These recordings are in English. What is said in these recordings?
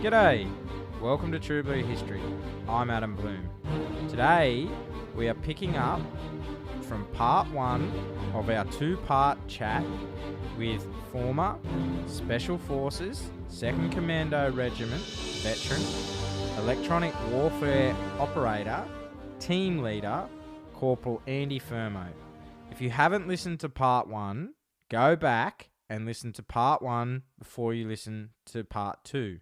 G'day, welcome to True Blue History. I'm Adam Bloom. Today we are picking up from part one of our two-part chat with former Special Forces 2nd Commando Regiment veteran, electronic warfare operator, team leader, Corporal Andy Fermo. If you haven't listened to part one, go back and listen to part one before you listen to part two.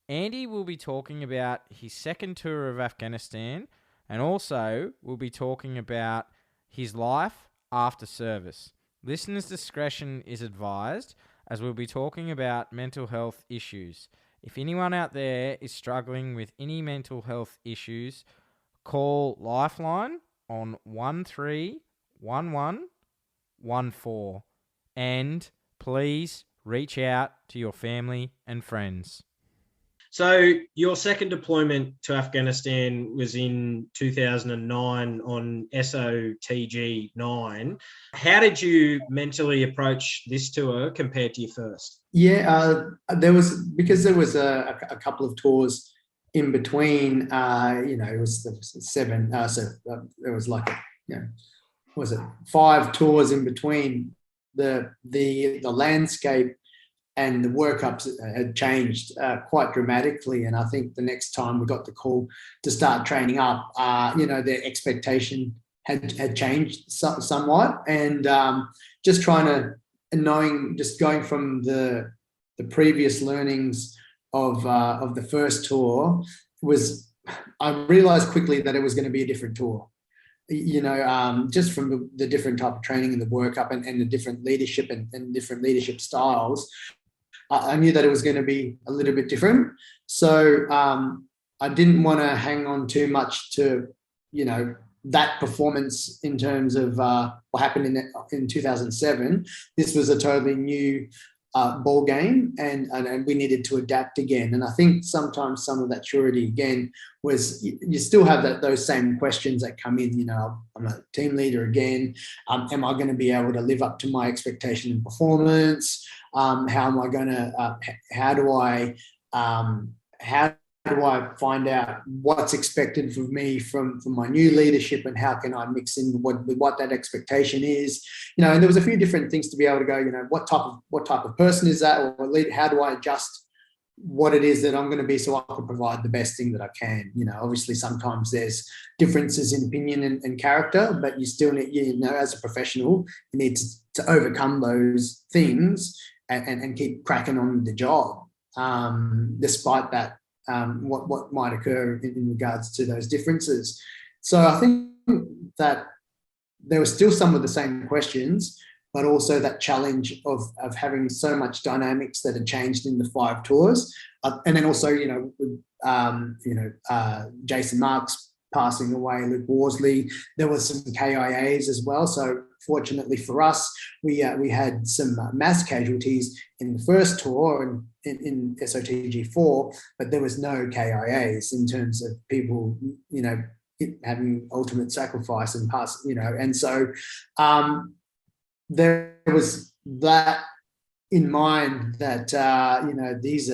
Andy will be talking about his second tour of Afghanistan, and also we'll be talking about his life after service. Listeners' discretion is advised, as we'll be talking about mental health issues. If anyone out there is struggling with any mental health issues, call Lifeline on 131114, and please reach out to your family and friends. So your second deployment to Afghanistan was in 2009 on SOTG 9. How did you mentally approach this tour compared to your first? Yeah, there was a couple of tours in between. It was seven. There was was it 5 tours in between. The landscape and the workups had changed quite dramatically. And I think the next time we got the call to start training up, their expectation had changed somewhat. And just going from the previous learnings of the first tour I realized quickly that it was going to be a different tour. Just from the different type of training and the workup and the different leadership and different leadership styles, I knew that it was going to be a little bit different. So I didn't want to hang on too much to, that performance in terms of what happened in 2007. This was a totally new ball game, and we needed to adapt again. And I think sometimes some of that surety again was you still have those same questions that come in. I'm a team leader again. Am I going to be able to live up to my expectation and performance? How am I going to? How do I find out what's expected of me from my new leadership, and how can I mix in what that expectation is? And there was a few different things to be able to go. What type of person is that, or lead? How do I adjust what it is that I'm going to be so I can provide the best thing that I can? Obviously sometimes there's differences in opinion and character, but you still need, as a professional, you need to overcome those things and keep cracking on the job, despite that. What might occur in regards to those differences. So I think that there were still some of the same questions, but also that challenge of having so much dynamics that had changed in the 5 tours. And then also, Jason Marks passing away, Luke Worsley, there was some KIAs as well. So fortunately for us, we had some mass casualties in the first tour and in SOTG 4, but there was no KIAs in terms of people, having ultimate sacrifice and pass, and so there was that in mind that these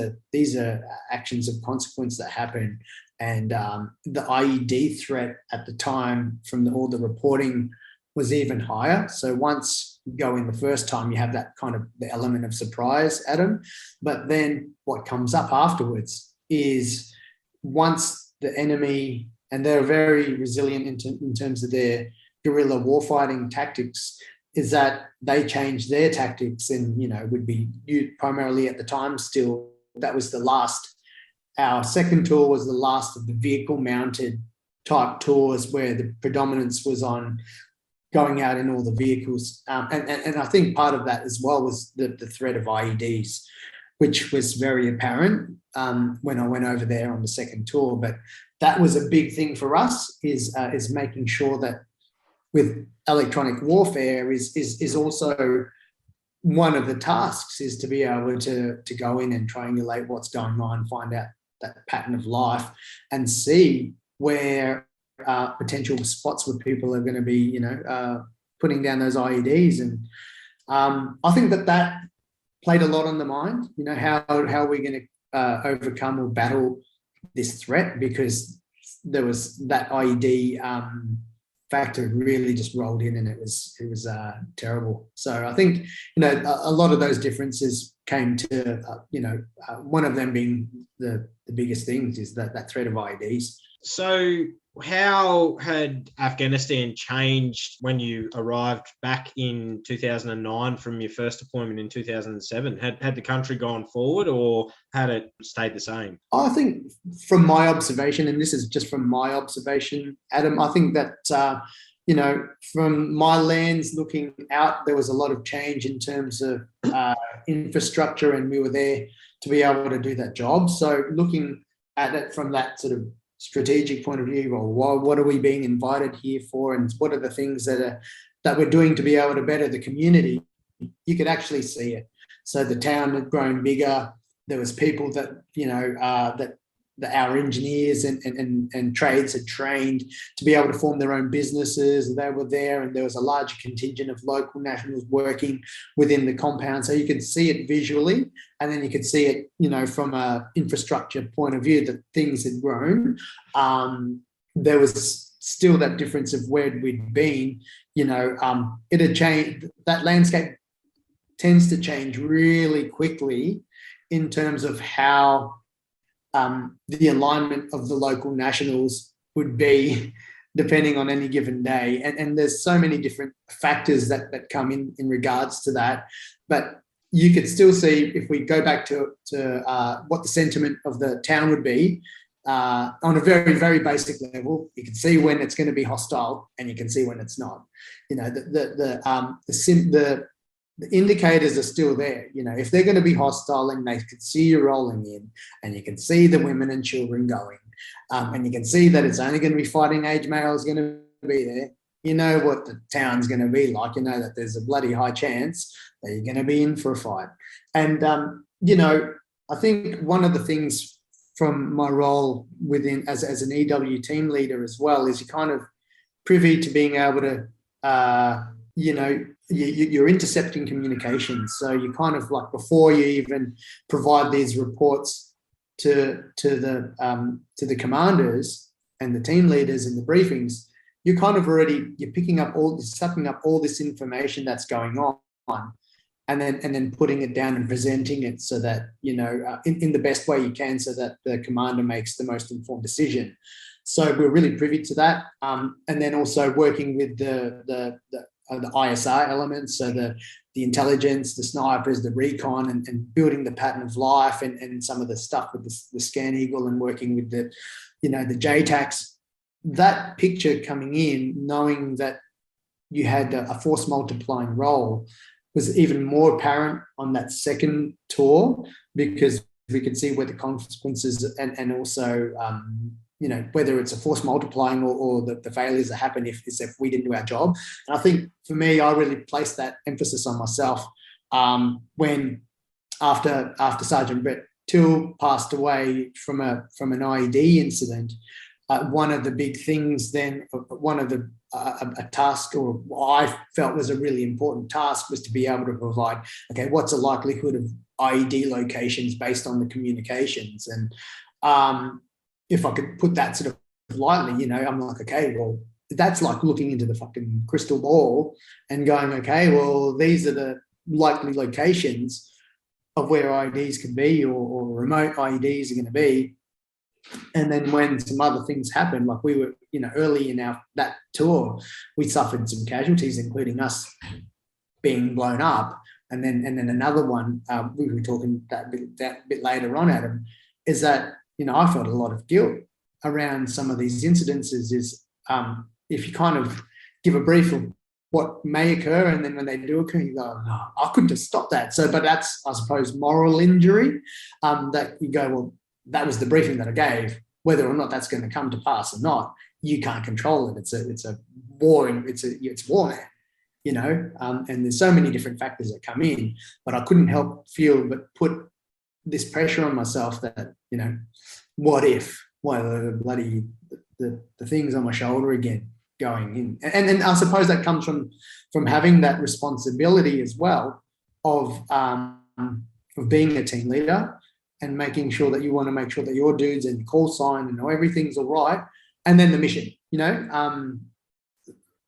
are actions of consequence that happen. And the IED threat at the time from all the reporting was even higher. So once you go in the first time, you have that kind of the element of surprise, Adam. But then what comes up afterwards is once the enemy, and they're very resilient in terms of their guerrilla warfighting tactics, is that they change their tactics and, would be primarily at the time still, that was the last. Our second tour was the last of the vehicle-mounted type tours where the predominance was on going out in all the vehicles. And I think part of that as well was the threat of IEDs, which was very apparent when I went over there on the second tour. But that was a big thing for us is making sure that with electronic warfare is also one of the tasks is to be able to go in and triangulate what's going on, find out that pattern of life and see where potential spots where people are going to be, putting down those IEDs. And I think that played a lot on the mind. How are we going overcome or battle this threat, because there was that IED factor really just rolled in, and it was terrible. So I think, a lot of those differences came to, one of them being the biggest things is that threat of IEDs. So how had Afghanistan changed when you arrived back in 2009 from your first deployment in 2007? Had the country gone forward, or had it stayed the same? I think from my observation, and this is just from my observation, Adam, I think that, from my lens looking out, there was a lot of change in terms of infrastructure, and we were there to be able to do that job. So looking at it from that sort of strategic point of view, well, what are we being invited here for, and what are the things that we're doing to be able to better the community, you could actually see it. So the town had grown bigger. There was people that that our engineers and trades had trained to be able to form their own businesses. They were there, and there was a large contingent of local nationals working within the compound. So you could see it visually, and then you could see it, from a infrastructure point of view, that things had grown. There was still that difference of where we'd been. It had changed. That landscape tends to change really quickly in terms of how the alignment of the local nationals would be depending on any given day. And there's so many different factors that come in regards to that. But you could still see, if we go back to what the sentiment of the town would be, on a very, very basic level, you can see when it's going to be hostile, and you can see when it's not. The indicators are still there. If they're going to be hostile, and they can see you rolling in, and you can see the women and children going, and you can see that it's only going to be fighting age males going to be there, you know what the town's going to be like. You know that there's a bloody high chance that you're going to be in for a fight. And, I think one of the things from my role within as an EW team leader as well is you're kind of privy to being able to, you're intercepting communications. So you kind of, like, before you even provide these reports to the commanders and the team leaders in the briefings, you're kind of you're sucking up all this information that's going on, and then putting it down and presenting it so that, in the best way you can, so that the commander makes the most informed decision. So we're really privy to that. And then also working with the ISR elements, so the intelligence, the snipers, the recon, and building the pattern of life, and some of the stuff with the Scan Eagle, and working with the JTACs. That picture coming in, knowing that you had a force multiplying role, was even more apparent on that second tour, because we could see where the consequences and also whether it's a force multiplying or the failures that happen if we didn't do our job. And I think for me, I really placed that emphasis on myself when after Sergeant Brett Till passed away from an IED incident. One of the big things then, a task, or I felt was a really important task, was to be able to provide, okay, what's the likelihood of IED locations based on the communications? And if I could put that sort of lightly, I'm like, okay, well, that's like looking into the fucking crystal ball and going, okay, well, these are the likely locations of where IEDs could be, or remote IEDs are going to be. And then when some other things happened, like we were, early in that tour, we suffered some casualties, including us being blown up. And then another one, we were talking that bit later on, Adam, is that, I felt a lot of guilt around some of these incidences. Is if you kind of give a brief of what may occur, and then when they do occur, you go, no, I couldn't have stopped that. So, but that's, I suppose, moral injury, that you go, well, that was the briefing that I gave. Whether or not that's going to come to pass or not, you can't control it. It's a war, it's war now, and there's so many different factors that come in. But I couldn't help put this pressure on myself that, what if? Well, the things on my shoulder again going in, and I suppose that comes from having that responsibility as well of being a team leader. and making sure that you want to make sure that your dudes and your call sign and everything's all right. And then the mission,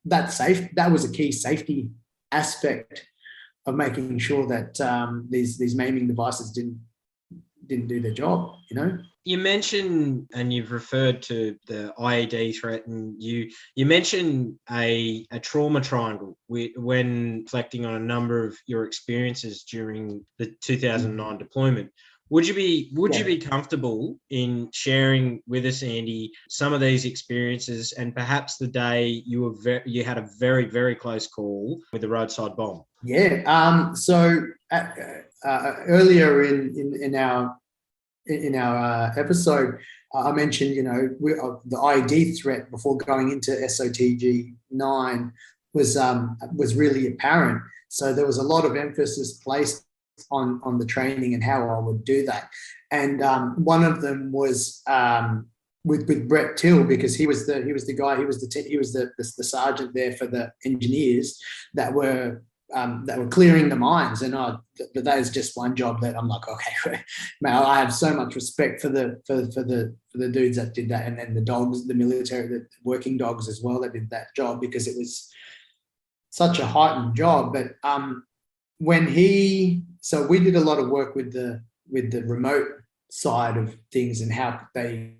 that's safe. That was a key safety aspect of making sure that these maiming devices didn't do their job, You mentioned, and you've referred to the IED threat, and you mentioned a trauma triangle when reflecting on a number of your experiences during the 2009 deployment. Would you be comfortable in sharing with us, Andy, some of these experiences and perhaps the day you had a very, very close call with a roadside bomb? Yeah. So earlier in our episode, I mentioned, the IED threat before going into SOTG 9 was really apparent. So there was a lot of emphasis placed on the training and how I would do that. And one of them was with Brett Till, because he was the sergeant there for the engineers that were clearing the mines. And that is just one job that I'm like, okay, man, I have so much respect for the dudes that did that, and then the dogs, the military, the working dogs as well that did that job, because it was such a heightened job. But so we did a lot of work with the remote side of things and how they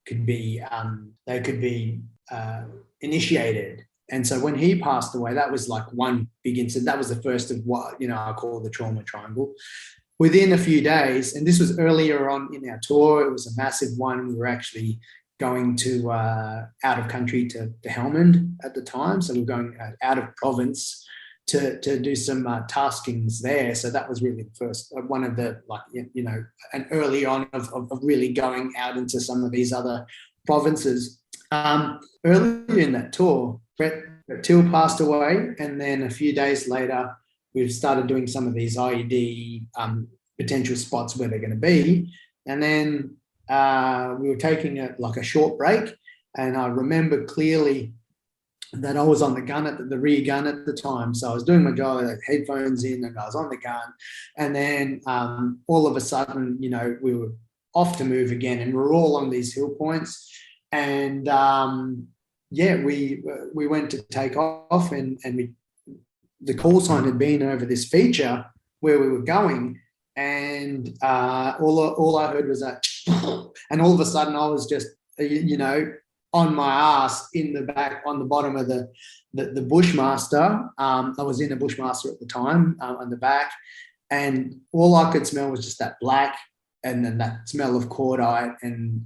could be initiated. And so when he passed away, that was like one big incident. That was the first of what I call the trauma triangle. Within a few days, and this was earlier on in our tour, it was a massive one. We were actually going to out of country to Helmand at the time, so we were going out of province to do some taskings there. So that was really the first one of the, an early on of really going out into some of these other provinces. Earlier in that tour, Brett Till passed away, and then a few days later, we've started doing some of these IED potential spots where they're going to be. And then we were taking a short break, and I remember clearly that I was on the gun the rear gun at the time. So I was doing my job, like headphones in, and I was on the gun. And then all of a sudden, we were off to move again, and we're all on these hill points. And we went to take off, and the call sign had been over this feature where we were going, and all I heard was that, and all of a sudden I was just on my ass in the back on the bottom of the Bushmaster. I was in a Bushmaster at the time on the back, and all I could smell was just that black, and then that smell of cordite. And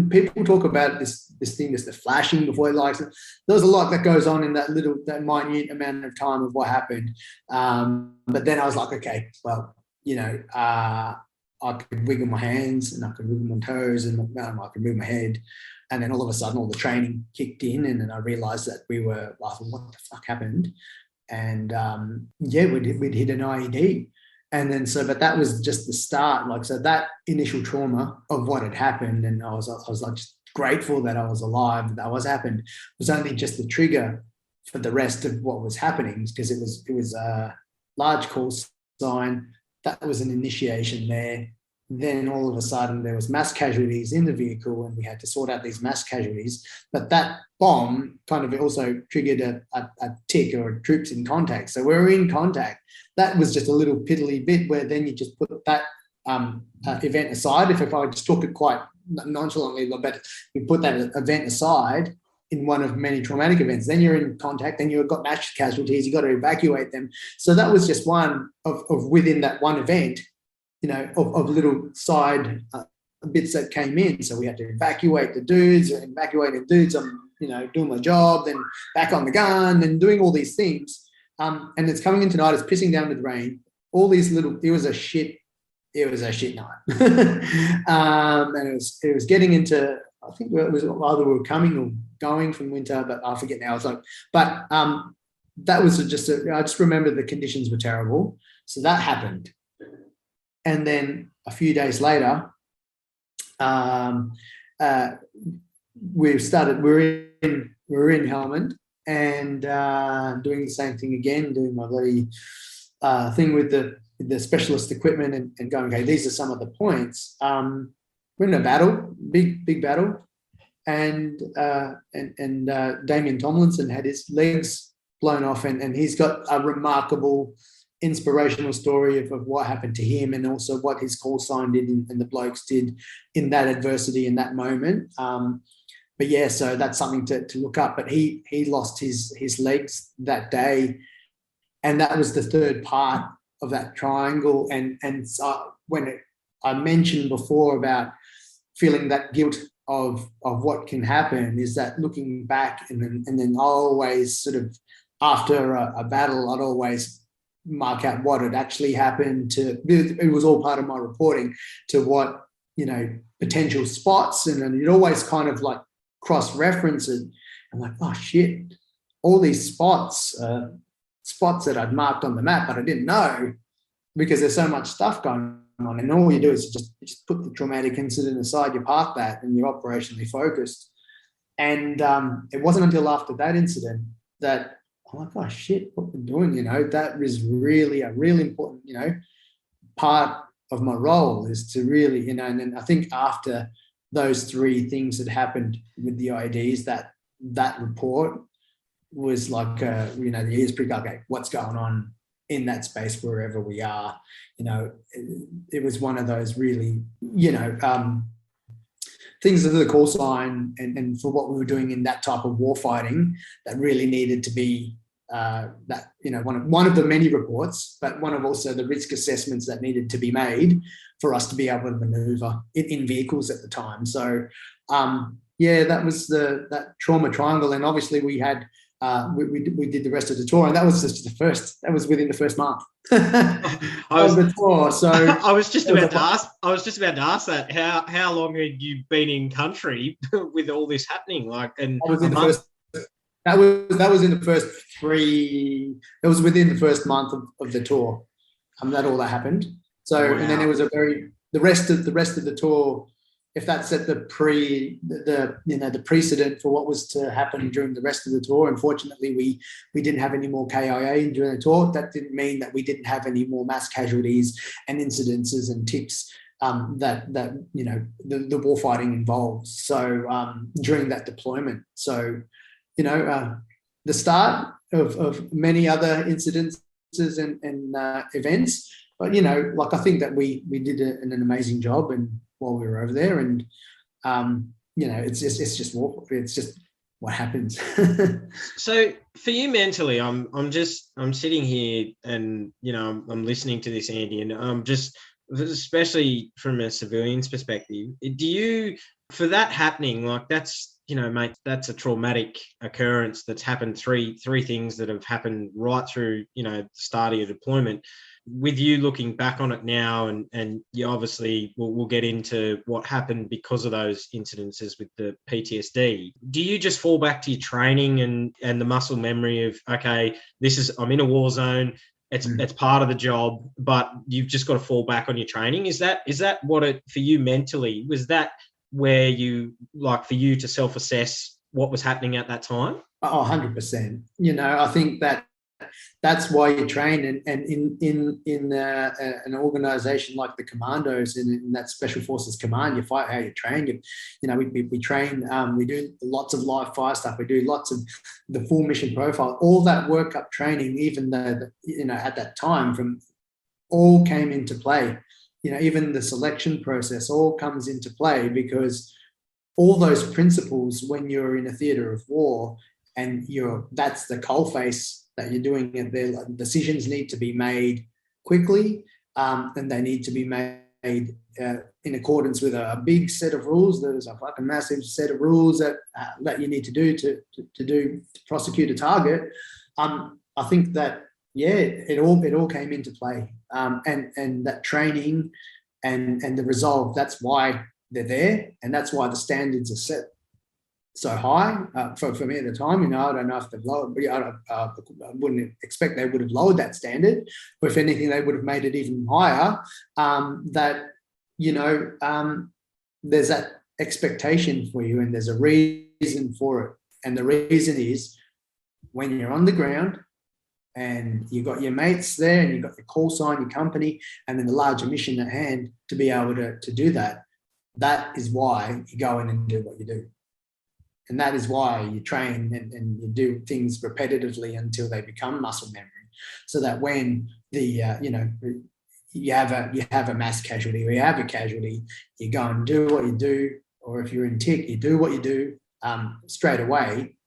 people talk about this thing, the flashing before it likes it. There was a lot that goes on in that minute amount of time of what happened. But then I was like, okay, well, I could wiggle my hands and I could wiggle my toes and I could move my head. And then all of a sudden, all the training kicked in, and then I realized that we were like, what the fuck happened? And we'd hit an IED. And then but that was just the start. So that initial trauma of what had happened, and I was like just grateful that I was alive, that was happened, was only just the trigger for the rest of what was happening, because it was a large call sign. That was an initiation there. Then all of a sudden there was mass casualties in the vehicle, and we had to sort out these mass casualties. But that bomb kind of also triggered a tick, or troops in contact. So we were in contact. That was just a little piddly bit where then you just put that event aside. If I just took it quite nonchalantly, but you put that event aside in one of many traumatic events, then you're in contact, then you've got mass casualties, you've got to evacuate them. So that was just one of within that one event, of little side bits that came in. So we had to evacuate the dudes, evacuating dudes. I'm, doing my job, then back on the gun and doing all these things. And it's coming into night, it's pissing down with rain. All these it was a shit night. And it was getting into, I think it was either we were coming or going from winter, but I forget now. But that was I just remember the conditions were terrible. So that happened. And then a few days later, we're in Helmand, and doing the same thing again, doing my bloody thing with the the specialist equipment and going, okay, these are some of the points. We're in a battle, big battle, and Damien Tomlinson had his legs blown off, and he's got a remarkable inspirational story of what happened to him, and also what his call sign did and the blokes did in that adversity in that moment. But yeah, so that's something to look up. But he lost his legs that day, and that was the third part of that triangle. And so I mentioned before about feeling that guilt of what can happen, is that looking back, and then I always sort of, after a battle, I'd always mark out what had actually happened. It was all part of my reporting to what, potential spots, and then you'd always kind of like cross-reference it. I'm like, oh shit, all these spots that I'd marked on the map, but I didn't know, because there's so much stuff going on, and all you do is just put the traumatic incident aside, you park that, and you're operationally focused. And it wasn't until after that incident that I'm like, oh shit, what we're doing, that was really a really important, part of my role, is to really, and then I think after those three things that happened with the IEDs, that report was like, the ears prick up, okay, what's going on in that space wherever we are. It was one of those really, things of the call sign and for what we were doing in that type of war fighting, that really needed to be one of the many reports, but one of also the risk assessments that needed to be made for us to be able to maneuver in vehicles at the time. So that was that trauma triangle. And obviously we had we did the rest of the tour, and that was just that was within the first month of the tour. So I was just about to ask that. How long had you been in country with all this happening? That was in the first three. It was within the first month of the tour. That all that happened. So wow. And then it was the rest of the tour. If that's at the precedent for what was to happen during the rest of the tour. Unfortunately, we didn't have any more KIA during the tour. That didn't mean that we didn't have any more mass casualties and incidences and tips that the war fighting involves. So during that deployment, so the start of many other incidences and events. But I think that we did an amazing job, and while we were over there, and it's just what happens. So for you mentally, I'm sitting here, and I'm listening to this, Andy, and I'm just, especially from a civilian's perspective, do you, for that happening, like that's, mate, that's a traumatic occurrence that's happened, three things that have happened right through, the start of your deployment. With you looking back on it now, and you obviously we'll get into what happened because of those incidences with the PTSD. Do you just fall back to your training and the muscle memory of, okay, I'm in a war zone, it's part of the job, but you've just got to fall back on your training? Is that what it, for you mentally, was that where you, like, for you to self-assess what was happening at that time? Oh, 100%. I think that's why you train, and in an organisation like the Commandos, in that Special Forces Command, you fight how you train. We train. We do lots of live fire stuff. We do lots of the full mission profile. All that workup training, even though at that time, all came into play. Even the selection process all comes into play, because all those principles, when you're in a theatre of war and that's the coalface that you're doing it there, like, decisions need to be made quickly, and they need to be made in accordance with a big set of rules. There's a fucking massive set of rules that you need to do to prosecute a target. I think that it all came into play, and that training and the resolve. That's why they're there, and that's why the standards are set so high for me at the time. I don't know if they've lowered, but I wouldn't expect they would have lowered that standard. But if anything, they would have made it even higher. There's that expectation for you, and there's a reason for it. And the reason is, when you're on the ground, and you've got your mates there, and you've got your call sign, your company, and then the larger mission at hand to be able to do that. That is why you go in and do what you do. And that is why you train and you do things repetitively until they become muscle memory, so that when you have a mass casualty or you have a casualty, you go and do what you do, or if you're in tick, you do what you do straight away,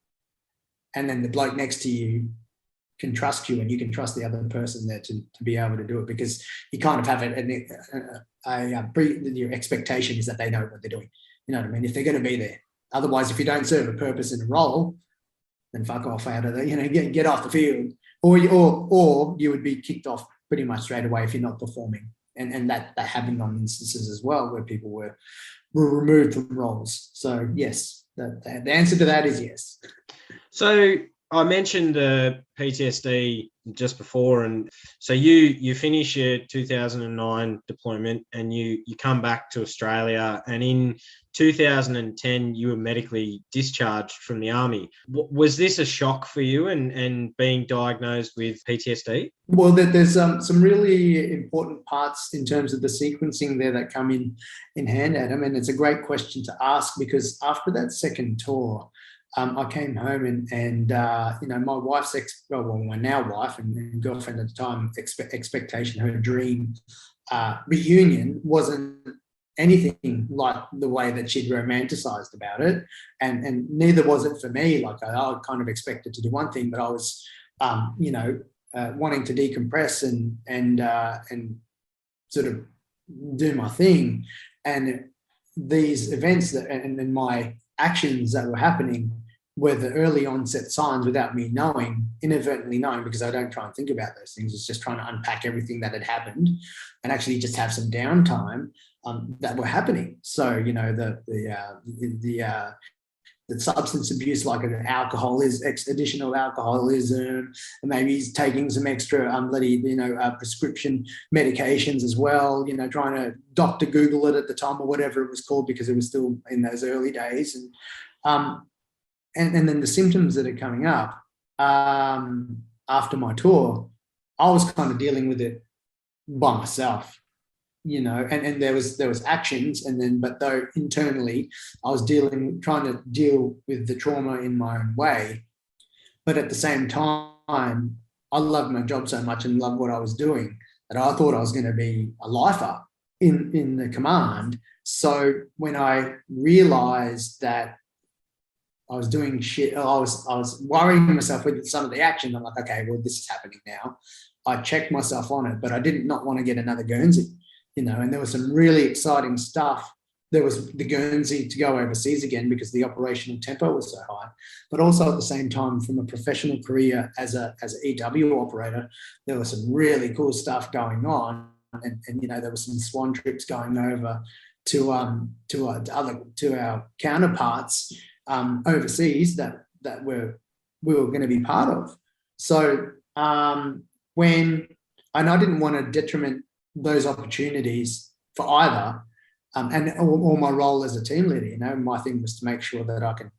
and then the bloke next to you can trust you, and you can trust the other person there to be able to do it, because you kind of have your expectation is that they know what they're doing. You know what I mean? If they're going to be there. Otherwise, if you don't serve a purpose in a role, then fuck off out of there, get off the field, or you would be kicked off pretty much straight away if you're not performing. And that happened on instances as well where people were removed from roles. So yes, the answer to that is yes. So I mentioned PTSD just before, and so you finish your 2009 deployment and you come back to Australia, and in 2010 you were medically discharged from the army. Was this a shock for you and being diagnosed with PTSD? Well, there's some really important parts in terms of the sequencing there that come in hand, Adam, and it's a great question to ask, because after that second tour, I came home and my wife's my now wife and girlfriend at the time expectation, her dream reunion wasn't anything like the way that she'd romanticized about it, and neither was it for me. Like I kind of expected to do one thing, but I was wanting to decompress and sort of do my thing, and these events and my actions that were happening were the early onset signs without me inadvertently knowing, because I don't try and think about those things. It's just trying to unpack everything that had happened and actually just have some downtime that were happening. So, the substance abuse, like an alcohol is additional alcoholism, and maybe he's taking some extra prescription medications as well, trying to Dr. Google it at the time or whatever it was called, because it was still in those early days. And then the symptoms that are coming up after my tour, I was kind of dealing with it by myself, and there was actions, but though internally I was trying to deal with the trauma in my own way. But at the same time, I loved my job so much and loved what I was doing that I thought I was going to be a lifer in the command. So when I realized that I was doing shit, I was worrying myself with some of the actions. I'm like, okay, well, this is happening now. I checked myself on it, but I did not want to get another Guernsey, and there was some really exciting stuff. There was the Guernsey to go overseas again because the operational tempo was so high, but also at the same time, from a professional career as an EW operator, there was some really cool stuff going on. And there were some swan trips going over to our counterparts overseas that we were going to be part of. So and I didn't want to detriment those opportunities for either, or my role as a team leader. My thing was to make sure that I can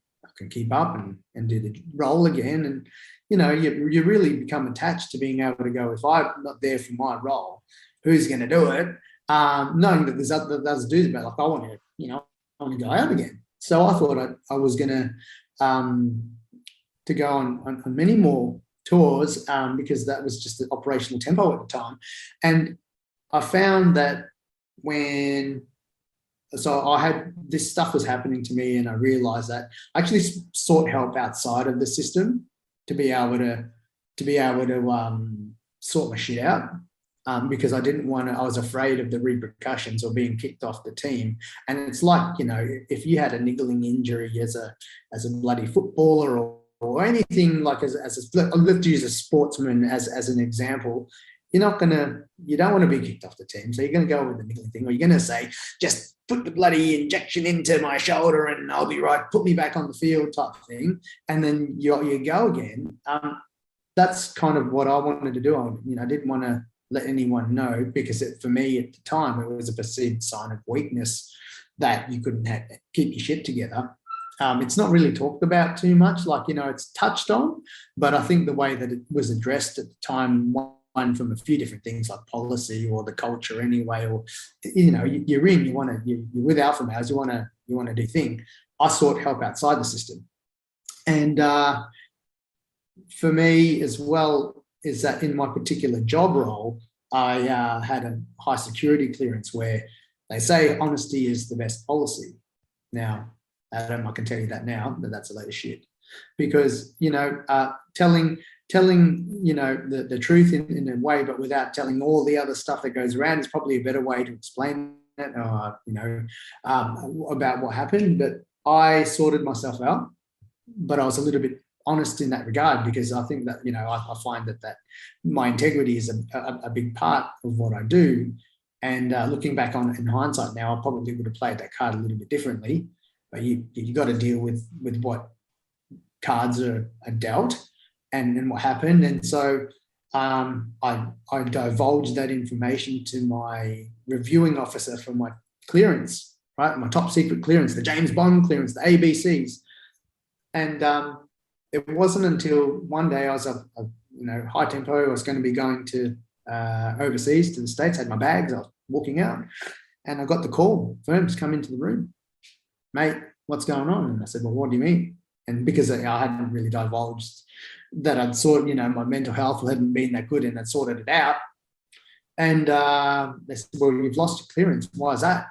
keep up and do the role again. And you really become attached to being able to go, if I'm not there for my role, who's going to do it? Knowing that there's others dudes about, like, I want to go out again. So I thought I was going to go on many more tours because that was just the operational tempo at the time. And I found that so I had this stuff was happening to me, and I realized that I actually sought help outside of the system to be able to sort my shit out. Because I didn't want to, I was afraid of the repercussions or being kicked off the team. And it's like, if you had a niggling injury as a bloody footballer or anything, like let's use a sportsman as an example, you don't want to be kicked off the team. So you're going to go with the niggling thing, or you're going to say, just put the bloody injection into my shoulder and I'll be right, put me back on the field type thing. And then you go again. That's kind of what I wanted to do. I didn't want to let anyone know, because for me at the time, it was a perceived sign of weakness that you couldn't keep your shit together. It's not really talked about too much, like, it's touched on, but I think the way that it was addressed at the time, one from a few different things like policy or the culture anyway, or, you're in, you're with alpha males, you want to do things. I sought help outside the system. And for me as well, is that in my particular job role, I had a high security clearance where they say honesty is the best policy. Now, Adam, I can tell you that now, but that's a load of shit. Because, telling the truth in a way, but without telling all the other stuff that goes around is probably a better way to explain it, about what happened. But I sorted myself out, but I was a little bit honest in that regard, because I think that, I find that my integrity is a big part of what I do. And looking back on it in hindsight now, I probably would have played that card a little bit differently. But you got to deal with what cards are dealt and what happened. And so I divulged that information to my reviewing officer for my clearance, right? My top secret clearance, the James Bond clearance, the ABCs. And it wasn't until one day I was high tempo. I was going to be going to overseas to the States, had my bags, I was walking out, and I got the call, Fermo's come into the room. Mate, what's going on? And I said, well, what do you mean? And because I hadn't really divulged that I'd my mental health hadn't been that good, and I'd sorted it out. And they said, well, you've lost your clearance. Why is that?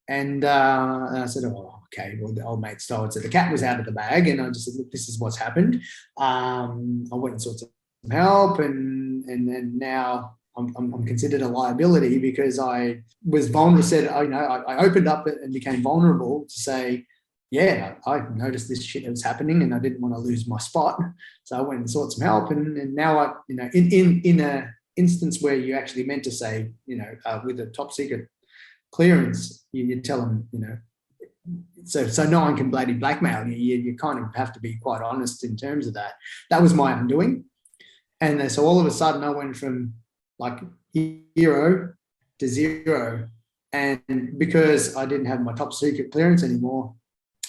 And I said, oh, okay. Well, the old mate style said the cat was out of the bag. And I just said, look, this is what's happened. I went and sought some help, and now I'm considered a liability because I was vulnerable. I opened up and became vulnerable to say, yeah, I noticed this shit that was happening and I didn't want to lose my spot. So I went and sought some help. And now in a instance where you actually meant to say, with a top secret clearance, you tell them, so no one can bloody blackmail you. You kind of have to be quite honest in terms of that. That was my undoing. And then, so all of a sudden I went from like 0 to 0. And because I didn't have my top secret clearance anymore,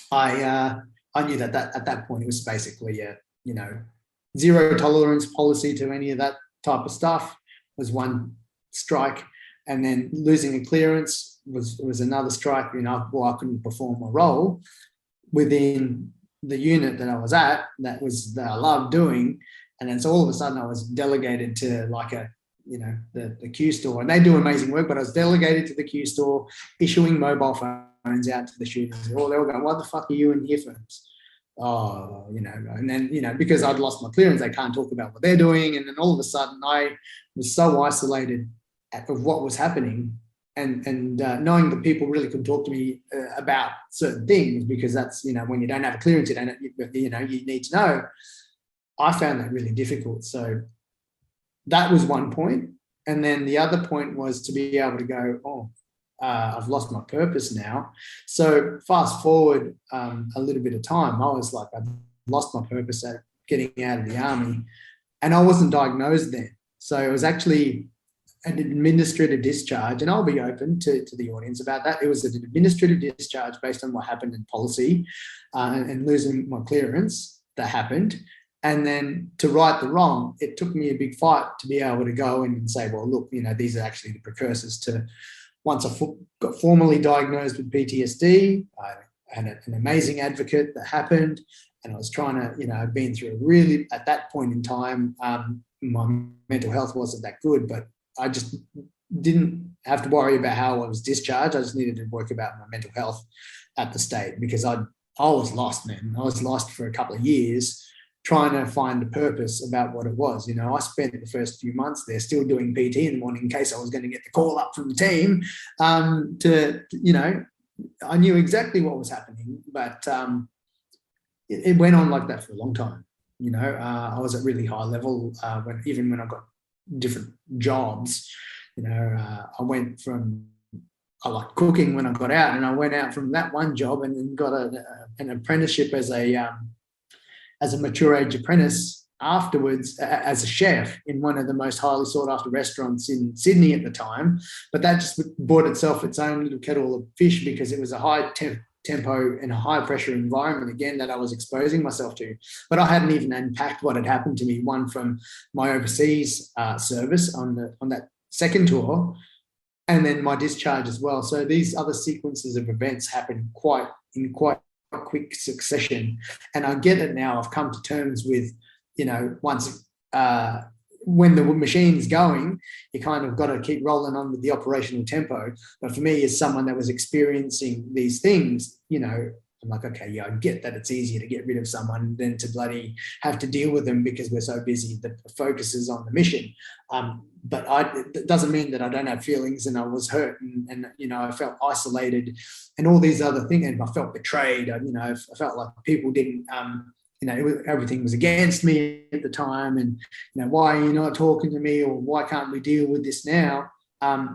I knew that at that point it was basically a, zero tolerance policy to any of that type of stuff was one strike. And then losing a clearance was another strike. I couldn't perform my role within the unit that I was at, that I loved doing. And then so all of a sudden I was delegated to like the Q store, and they do amazing work, but I was delegated to the Q store, issuing mobile phones out to the shooters. They were going, what the fuck are you in here for? Oh, and then, because I'd lost my clearance, they can't talk about what they're doing. And then all of a sudden I was so isolated of what was happening, and knowing that people really couldn't talk to me about certain things, because that's, when you don't have a clearance, you need to know. I found that really difficult. So that was one point. And then the other point was to be able to go, I've lost my purpose now. So fast forward a little bit of time, I was like, I've lost my purpose at getting out of the army, and I wasn't diagnosed then. So it was actually an administrative discharge, and I'll be open to the audience about that. It was an administrative discharge based on what happened in policy and losing my clearance that happened. And then to right the wrong, it took me a big fight to be able to go in and say, well, look, these are actually the precursors to, once I got formally diagnosed with PTSD, I had an amazing advocate that happened. And I was trying to, I'd been through really, at that point in time, my mental health wasn't that good, but I just didn't have to worry about how I was discharged. I just needed to work about my mental health at the state, because I was lost, man. I was lost for a couple of years trying to find a purpose about what it was. I spent the first few months there still doing PT in the morning in case I was going to get the call up from the team I knew exactly what was happening, but it went on like that for a long time. I was at really high level even when I got different jobs. I went from, I liked cooking when I got out, and I went out from that one job and then got an apprenticeship as a mature age apprentice afterwards as a chef in one of the most highly sought after restaurants in Sydney at the time. But that just brought itself its own little kettle of fish, because it was a high tempo and high pressure environment again that I was exposing myself to. But I hadn't even unpacked what had happened to me, one from my overseas service on that second tour, and then my discharge as well. So these other sequences of events happened in quite quick succession. And I get it now. I've come to terms with, once when the machine's going, you kind of got to keep rolling on with the operational tempo. But for me, as someone that was experiencing these things, I'm like, okay, yeah, I get that it's easier to get rid of someone than to bloody have to deal with them because we're so busy. The focus is on the mission. But it doesn't mean that I don't have feelings, and I was hurt, and I felt isolated and all these other things, and I felt betrayed. I felt like people didn't, everything was against me at the time, and why are you not talking to me, or why can't we deal with this now?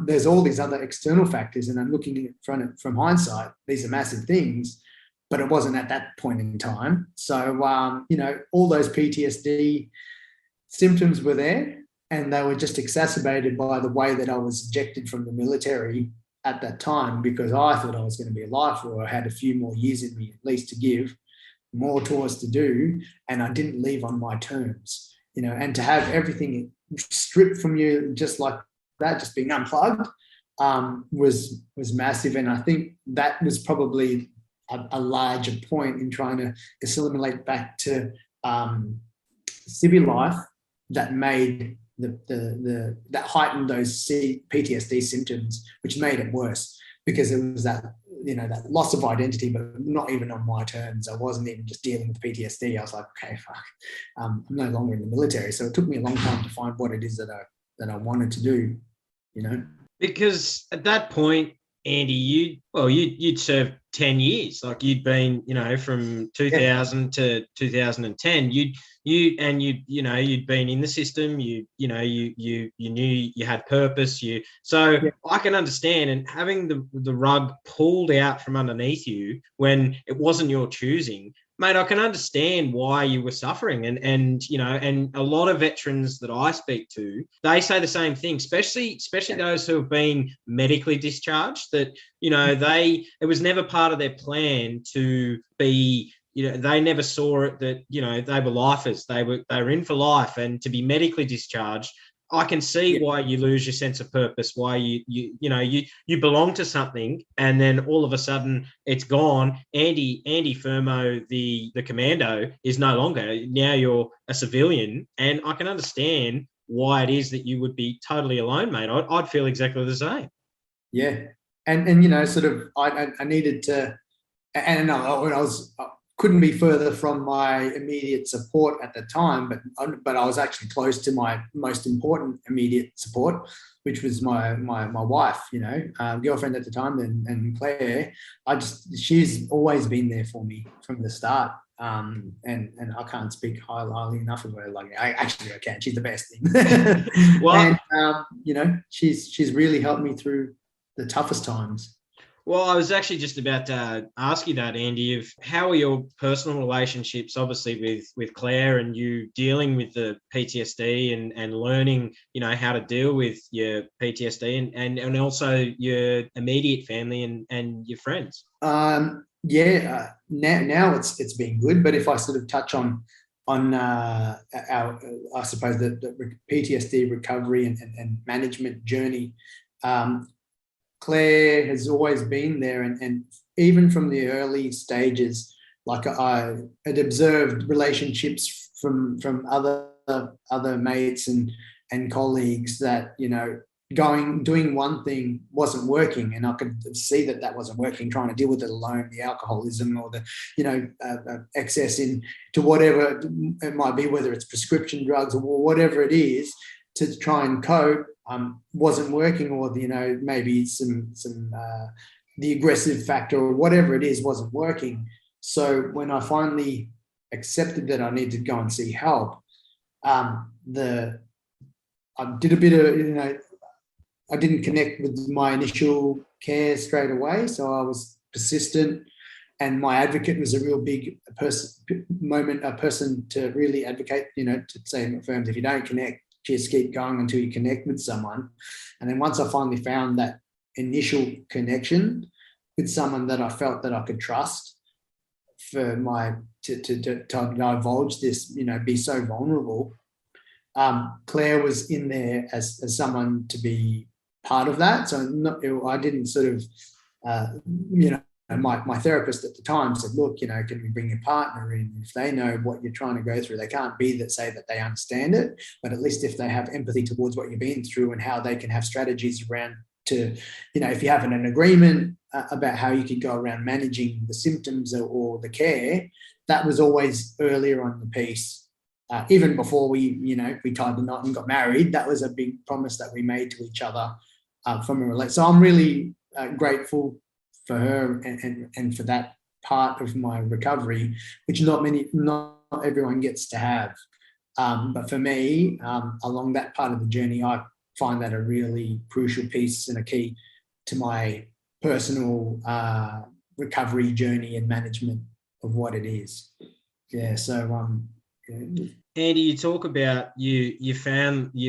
There's all these other external factors, and I'm looking at it from hindsight. These are massive things, but it wasn't at that point in time. So all those PTSD symptoms were there, and they were just exacerbated by the way that I was ejected from the military at that time, because I thought I was going to be alive, or I had a few more years in me at least to give, more tours to do, and I didn't leave on my terms, and to have everything stripped from you just like that, just being unplugged, was massive. And I think that was probably a larger point in trying to assimilate back to civil life that made that heightened those PTSD symptoms, which made it worse, because it was that loss of identity, but not even on my terms. I wasn't even just dealing with PTSD. I was like, okay, fuck, I'm no longer in the military. So it took me a long time to find what it is that I wanted to do, Because at that point, Andy, you'd served 10 years. Like, you'd been, from 2000 to 2010. You'd been in the system. You knew you had purpose. I can understand, and having the rug pulled out from underneath you when it wasn't your choosing, mate, I can understand why you were suffering. And a lot of veterans that I speak to, they say the same thing, especially those who have been medically discharged, that, it was never part of their plan to be, they never saw it that, they were lifers. They were in for life, and to be medically discharged, I can see why you lose your sense of purpose, why you belong to something, and then all of a sudden it's gone. Andy Fermo, the commando, is no longer. Now you're a civilian, and I can understand why it is that you would be totally alone, mate. I'd feel exactly the same. Yeah, and sort of I needed to, and I couldn't be further from my immediate support at the time, but I was actually close to my most important immediate support, which was my wife, girlfriend at the time, and Claire. She's always been there for me from the start, and I can't speak highly enough of her. Like, I can. She's the best thing. Well, and she's really helped me through the toughest times. Well, I was actually just about to ask you that, Andy, of how are your personal relationships, obviously with Claire, and you dealing with the PTSD and learning, how to deal with your PTSD and also your immediate family and your friends? Now it's been good, but if I sort of touch on our, I suppose the PTSD recovery and management journey, Claire has always been there, and even from the early stages, like I had observed relationships from other mates and colleagues that, doing one thing wasn't working, and I could see that wasn't working, trying to deal with it alone, the alcoholism or the excess into whatever it might be, whether it's prescription drugs or whatever it is, to try and cope, wasn't working, or maybe some the aggressive factor or whatever it is wasn't working. So when I finally accepted that I needed to go and see help, I did a bit of I didn't connect with my initial care straight away, so I was persistent, and my advocate was a real big person to really advocate, to say in firms, if you don't connect, just keep going until you connect with someone. And then once I finally found that initial connection, with someone that I felt that I could trust for to divulge this, be so vulnerable. Claire was in there as someone to be part of that. So I didn't sort of, my therapist at the time said, look, can we bring your partner in? If they know what you're trying to go through, they can't say that they understand it, but at least if they have empathy towards what you've been through and how they can have strategies around to, if you have an agreement about how you could go around managing the symptoms or the care, that was always earlier on the piece. Even before we tied the knot and got married, that was a big promise that we made to each other from a relationship. So I'm really grateful for her and for that part of my recovery, which not everyone gets to have. But for me, along that part of the journey, I find that a really crucial piece and a key to my personal recovery journey and management of what it is. Yeah. So, Andy, you talk about you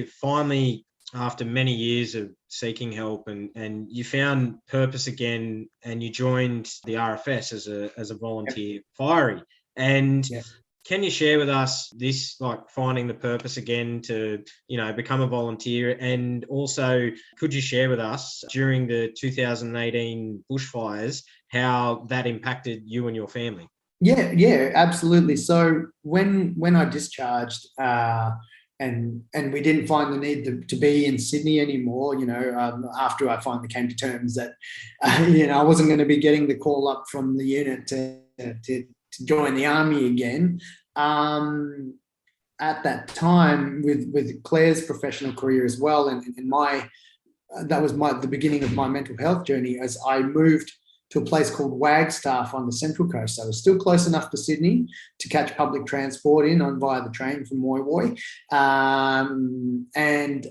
finally, after many years of seeking help, and you found purpose again, and you joined the RFS as a volunteer firey. And can you share with us this, like finding the purpose again to, become a volunteer? And also, could you share with us during the 2018 bushfires, how that impacted you and your family? Yeah, absolutely. So when I discharged and we didn't find the need to be in Sydney anymore, after I finally came to terms that, I wasn't going to be getting the call up from the unit to join the army again. At that time, with Claire's professional career as well, and that was the beginning of my mental health journey, as I moved to a place called Wagstaff on the Central Coast. So I was still close enough to Sydney to catch public transport via the train from Woy Woy. And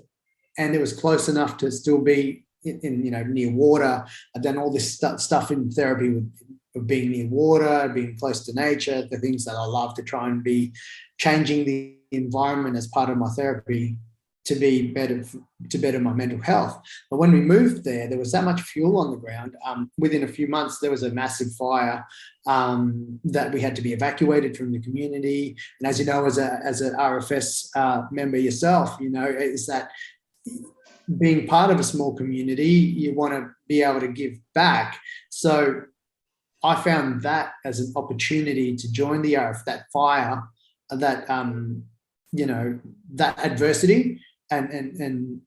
it was close enough to still be in near water. I've done all this stuff in therapy with being near water, being close to nature, the things that I love, to try and be changing the environment as part of my therapy to be better, to better my mental health. But when we moved there was that much fuel on the ground. Within a few months, there was a massive fire that we had to be evacuated from the community. And as you know, as an RFS member yourself, is that being part of a small community, you want to be able to give back. So I found that as an opportunity to join the RF, that fire, that that adversity and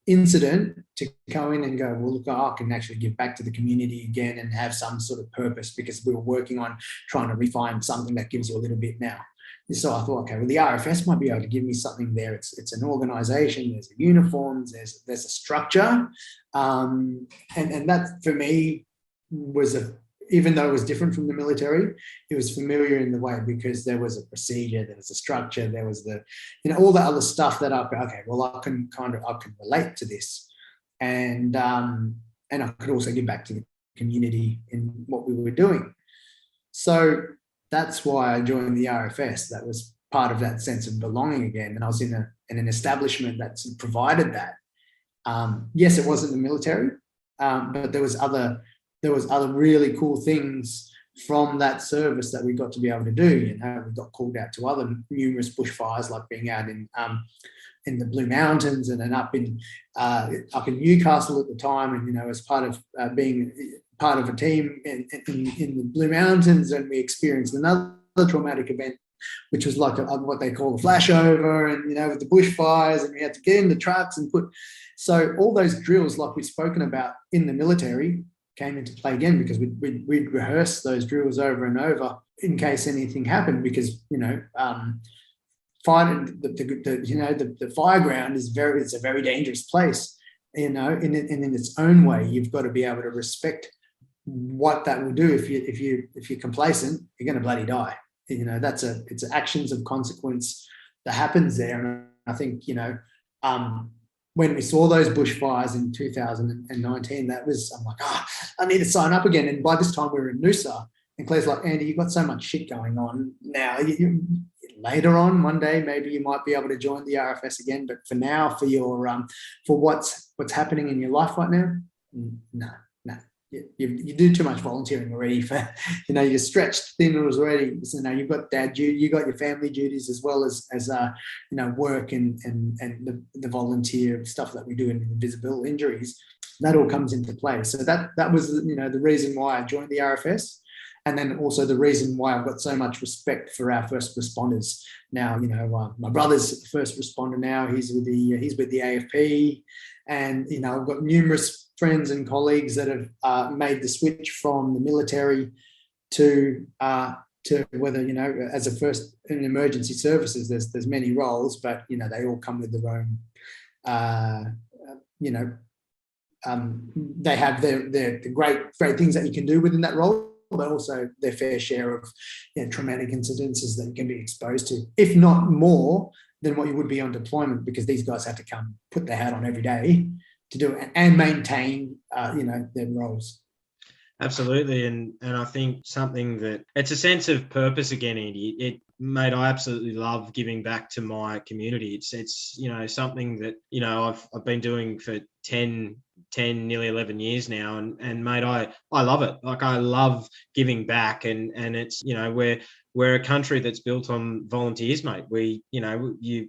incident, to go in and go, well, look, I can actually give back to the community again and have some sort of purpose, because we were working on trying to refine something that gives you a little bit now. So I thought, okay, well, the RFS might be able to give me something there. It's an organisation. There's uniforms. There's a structure, and that for me was even though it was different from the military, it was familiar in the way, because there was a procedure, there was a structure, there was all the other stuff that I can relate to this, and I could also give back to the community in what we were doing. So that's why I joined the RFS. That was part of that sense of belonging again, and I was in an establishment that provided that. Yes, it wasn't the military, but there was other really cool things from that service that we got to be able to do. We got called out to other numerous bushfires, like being out in the Blue Mountains and then up in Newcastle at the time, and as part of being part of a team in the Blue Mountains, and we experienced another traumatic event, which was like what they call a flashover, and with the bushfires, and we had to get in the trucks and so all those drills, like we've spoken about in the military, came into play again, because we'd rehearse those drills over and over in case anything happened, because the fire ground it's a very dangerous place, in its own way. You've got to be able to respect what that will do. If you're complacent, you're going to bloody die. It's actions of consequence that happens there. And I think when we saw those bushfires in 2019, I'm like, I need to sign up again. And by this time we were in Noosa, and Claire's like, Andy, you've got so much shit going on now. Later on, one day, maybe you might be able to join the RFS again. But for now, for your for what's happening in your life right now, no. you do too much volunteering already. For you're stretched thin already. So now you've got dad duty, you got your family duties as well as work and the volunteer stuff that we do in invisible injuries. That all comes into play. So that was the reason why I joined the RFS. And then also the reason why I've got so much respect for our first responders. Now, my brother's a first responder now. He's with the AFP, and I've got numerous friends and colleagues that have made the switch from the military to whether as a first in emergency services. There's many roles, but they all come with their own. They have their great things that you can do within that role, but also their fair share of traumatic incidences that you can be exposed to, if not more than what you would be on deployment, because these guys have to come put their hat on every day to do it and maintain their roles. Absolutely. And I think something that it's a sense of purpose again, Andy. Mate, I absolutely love giving back to my community. It's something that I've been doing for 10 nearly 11 years now, and mate, I love it. Like, I love giving back, and it's we're a country that's built on volunteers, mate. You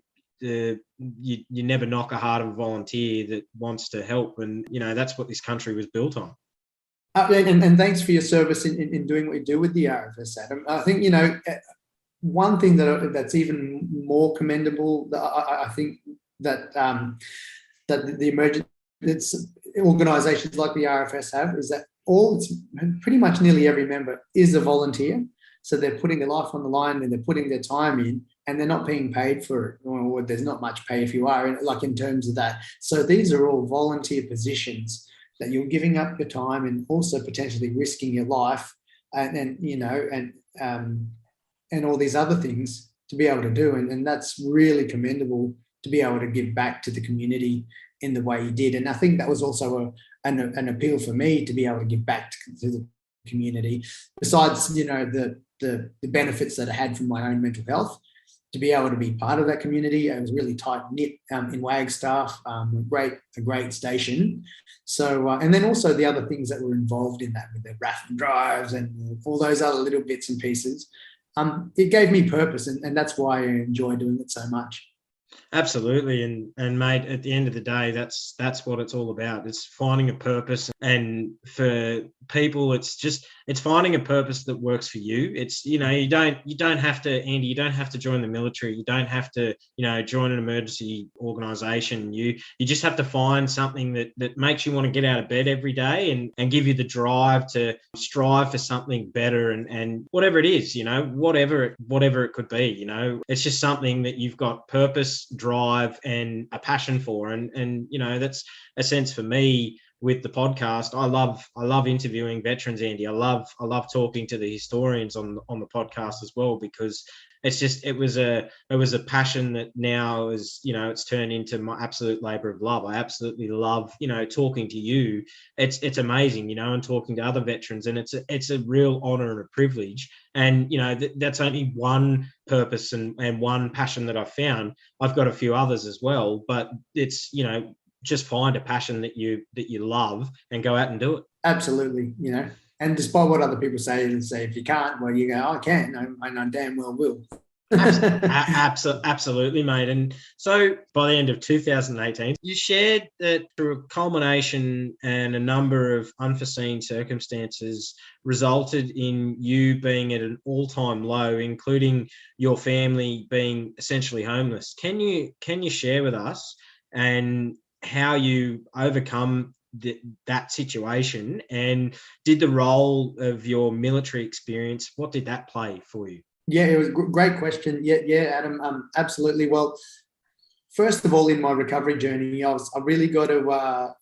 never knock a heart of a volunteer that wants to help, and that's what this country was built on. And thanks for your service in doing what you do with the RFS, Adam. I think one thing that's even more commendable, I think that the emergency organisations like the RFS have, is that pretty much nearly every member is a volunteer. So they're putting their life on the line and they're putting their time in, and they're not being paid for it, or there's not much pay if you are, like in terms of that. So these are all volunteer positions that you're giving up your time and also potentially risking your life and all these other things to be able to do. And that's really commendable, to be able to give back to the community in the way you did. And I think that was also an appeal for me, to be able to give back to the community, besides, the benefits that I had from my own mental health, to be able to be part of that community. It was really tight-knit in Wagstaff, a great station. So, and then also the other things that were involved in that, with the raffle drives and all those other little bits and pieces. It gave me purpose, and that's why I enjoy doing it so much. Absolutely. And mate, at the end of the day, that's what it's all about. It's finding a purpose. And for people, it's finding a purpose that works for you. It's, you don't have to, Andy, you don't have to join the military. You don't have to, join an emergency organisation. You just have to find something that makes you want to get out of bed every day and give you the drive to strive for something better, and whatever it is, whatever it could be, it's just something that you've got purpose, drive, and a passion for. And that's a sense for me with the podcast. I love interviewing veterans, Andy. I love talking to the historians on the podcast as well, because it was a passion that now is, it's turned into my absolute labor of love. I absolutely love, talking to you. It's amazing, and talking to other veterans, and it's a real honor and a privilege. And, that's only one purpose and one passion that I've found. I've got a few others as well, but it's, just find a passion that you love and go out and do it. Absolutely. And despite what other people say, if you can't, well, you go, I can, I damn well will. Absolutely, mate. And so by the end of 2018, you shared that through a culmination and a number of unforeseen circumstances resulted in you being at an all-time low, including your family being essentially homeless. Can you share with us and how you overcome that situation, and did the role of your military experience, what did that play for you? Yeah, it was a great question. Yeah, Adam, absolutely. Well, first of all, in my recovery journey, I really got to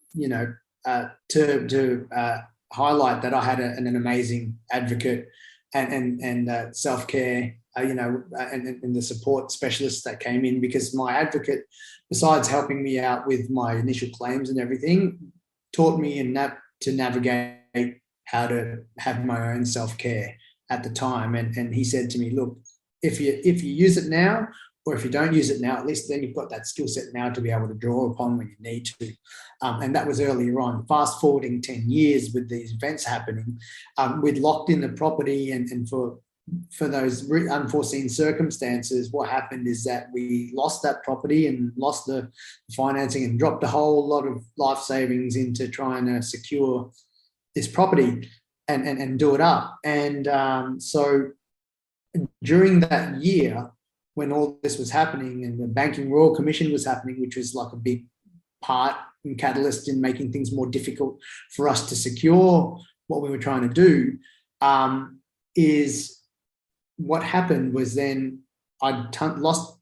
highlight that I had an amazing advocate and self-care, and the support specialists that came in, because my advocate, besides helping me out with my initial claims and everything, taught me to navigate how to have my own self-care at the time. And he said to me, look, if you use it now, or if you don't use it now, at least then you've got that skill set now to be able to draw upon when you need to. And that was earlier on. Fast forwarding 10 years with these events happening, we'd locked in the property, and for those unforeseen circumstances, what happened is that we lost that property and lost the financing and dropped a whole lot of life savings into trying to secure this property and do it up. And so during that year, when all this was happening and the Banking Royal Commission was happening, which was like a big part and catalyst in making things more difficult for us to secure what we were trying to do, is what happened was then I lost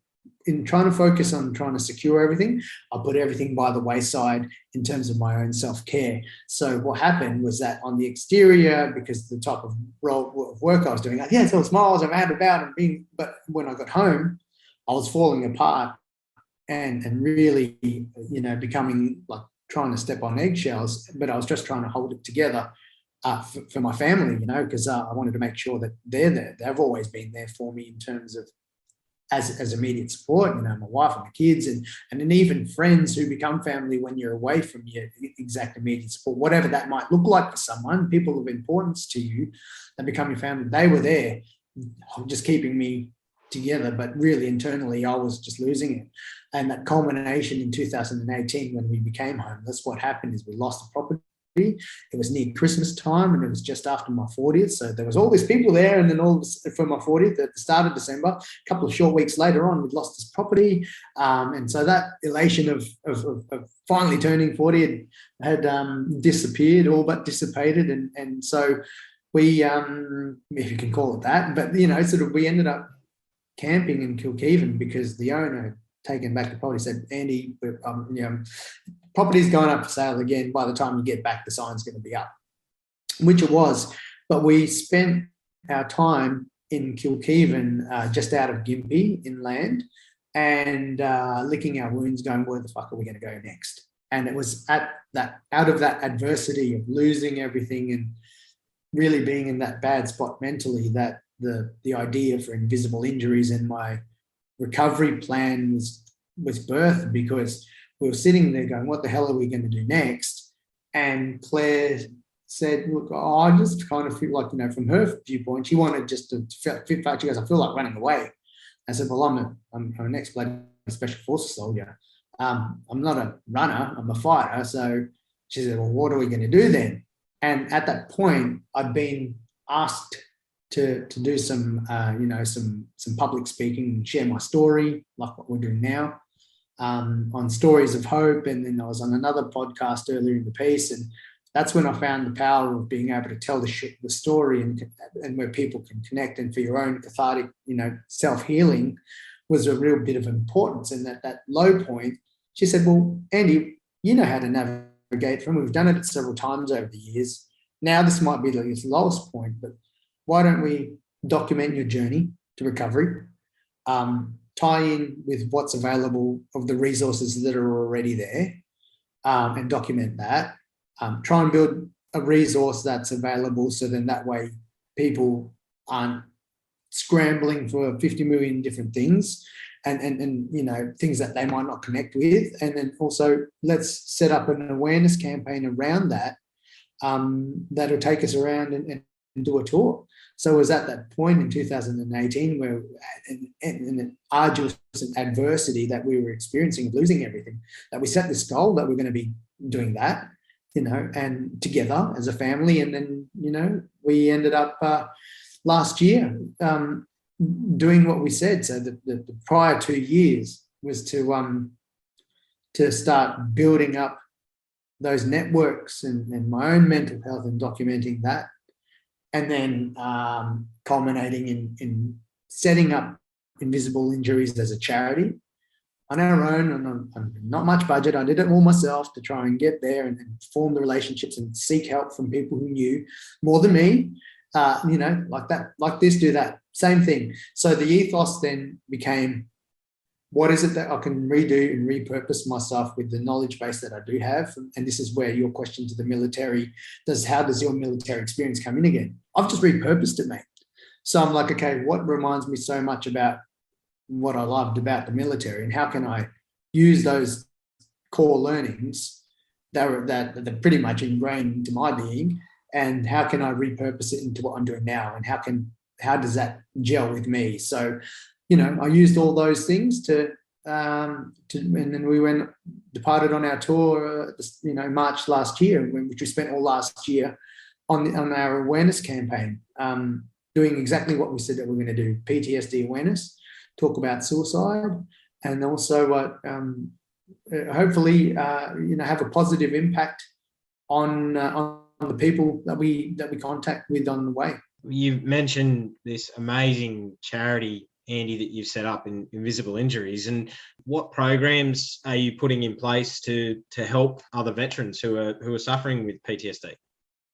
in trying to focus on trying to secure everything. I put everything by the wayside in terms of my own self-care. So what happened was that on the exterior, because the type of role of work I was doing, like, yeah, it's all smiles, I'm out about and being, but when I got home, I was falling apart and really, you know, becoming like trying to step on eggshells, but I was just trying to hold it together for my family, you know, because I wanted to make sure that they're there. They've always been there for me in terms of as immediate support, you know, my wife and the kids, and then even friends who become family when you're away from your exact immediate support, whatever that might look like for someone, people of importance to you that become your family, they were there just keeping me together, but really internally I was just losing it. And that culmination in 2018 when we became homeless, what happened is we lost the property. It was near Christmas time and it was just after my 40th. So there was all these people there, and then all for my 40th at the start of December, a couple of short weeks later on, we'd lost this property. And so that elation of finally turning 40 had disappeared, all but dissipated. And so we, if you can call it that, but, you know, sort of we ended up camping in Kilkevin because the owner taken back the property said, Andy, you know, property's going up for sale again. By the time you get back, the sign's going to be up, which it was. But we spent our time in Kilkevin, just out of Gympie inland, and licking our wounds, going, where the fuck are we going to go next? And it was at that, out of that adversity of losing everything and really being in that bad spot mentally, that the idea for invisible injuries and my recovery plan was birthed, because we were sitting there going, what the hell are we going to do next? And Claire said, look, I just kind of feel like, you know, from her viewpoint, she wanted just to fit back. She goes, I feel like running away. I said, well, I'm an ex-bloody Special Forces soldier. I'm not a runner, I'm a fighter. So she said, well, what are we going to do then? And at that point, I'd been asked to do some, you know, some public speaking and share my story, like what we're doing now, on stories of hope. And then I was on another podcast earlier in the piece, and that's when I found the power of being able to tell the story and where people can connect, and for your own cathartic, you know, self-healing was a real bit of importance. And that low point, she said, well, Andy, you know how to navigate from, we've done it several times over the years. Now this might be the lowest point, but why don't we document your journey to recovery, tie in with what's available of the resources that are already there, and document that. Try and build a resource that's available, so then that way people aren't scrambling for 50 million different things and you know, things that they might not connect with. And then also let's set up an awareness campaign around that, that'll take us around and do a tour. So it was at that point in 2018 where in an arduous adversity that we were experiencing of losing everything, that we set this goal that we're going to be doing that, you know, and together as a family. And then, you know, we ended up last year doing what we said. So the prior 2 years was to start building up those networks and my own mental health and documenting that. And then culminating in setting up Invisible Injuries as a charity on our own, on not much budget. I did it all myself to try and get there and form the relationships and seek help from people who knew more than me, you know, like that, like this, do that, same thing. So the ethos then became, what is it that I can redo and repurpose myself with the knowledge base that I do have? And this is where your question to the military, how does your military experience come in again? I've just repurposed it, mate. So I'm like, okay, what reminds me so much about what I loved about the military, and how can I use those core learnings that pretty much ingrained into my being, and how can I repurpose it into what I'm doing now, and how does that gel with me? So, I used all those things and then we departed on our tour, March last year, which we spent all last year on our awareness campaign, doing exactly what we said that we're going to do: PTSD awareness, talk about suicide, and also hopefully have a positive impact on the people that we contact with on the way. You've mentioned this amazing charity, Andy, that you've set up in Invisible Injuries, and what programs are you putting in place to help other veterans who are suffering with PTSD?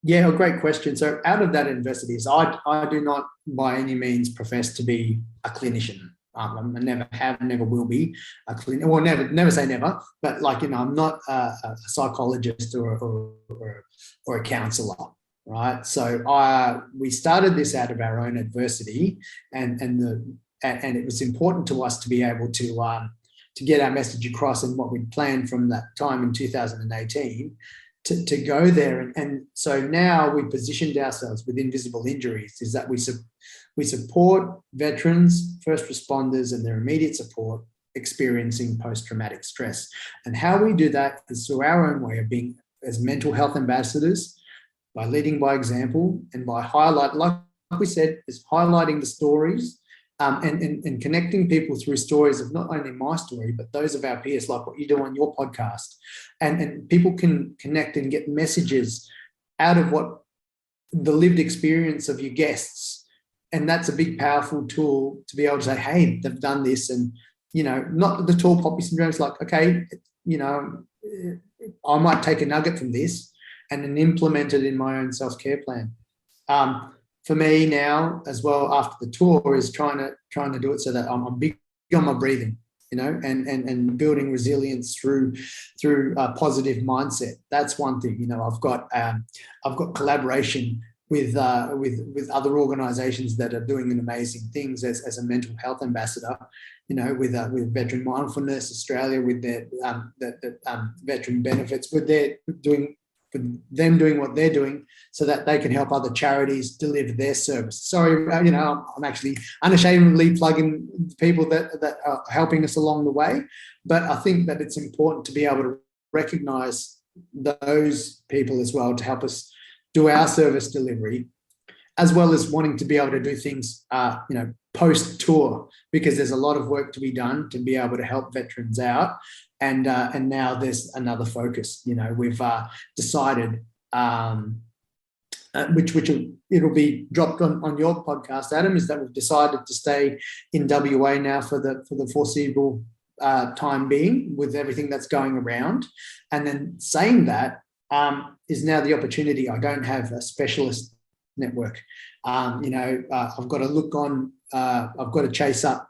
Yeah, great question. So out of that investigators, I do not by any means profess to be a clinician. I never have, never will be a clinician. Well, never say never, but I'm not a psychologist or a counsellor, right? So we started this out of our own adversity, and it was important to us to be able to get our message across, and what we'd planned from that time in 2018 to go there. And so now we positioned ourselves with Invisible Injuries is that we support veterans, first responders, and their immediate support experiencing post-traumatic stress. And how we do that is through our own way of being as mental health ambassadors, by leading by example, and by like we said, is highlighting the stories and connecting people through stories of not only my story, but those of our peers, like what you do on your podcast. And people can connect and get messages out of what the lived experience of your guests. And that's a big, powerful tool to be able to say, hey, they've done this. And, not the tall poppy syndrome. It's like, okay, I might take a nugget from this and then implement it in my own self-care plan. For me now as well, after the tour, is trying to do it so that I'm big on my breathing, and building resilience through a positive mindset. That's one thing. I've got collaboration with other organisations that are doing amazing things as a mental health ambassador. With Veteran Mindfulness Australia, with their veteran benefits, with them doing what they're doing so that they can help other charities deliver their service. Sorry, I'm actually unashamedly plugging people that are helping us along the way. But I think that it's important to be able to recognise those people as well to help us do our service delivery, as well as wanting to be able to do things, post-tour, because there's a lot of work to be done to be able to help veterans out. And now there's another focus. We've decided, which it'll be dropped on your podcast, Adam, is that we've decided to stay in WA now for the foreseeable time being, with everything that's going around. And then saying that is now the opportunity. I don't have a specialist network. I've got to look on. I've got to chase up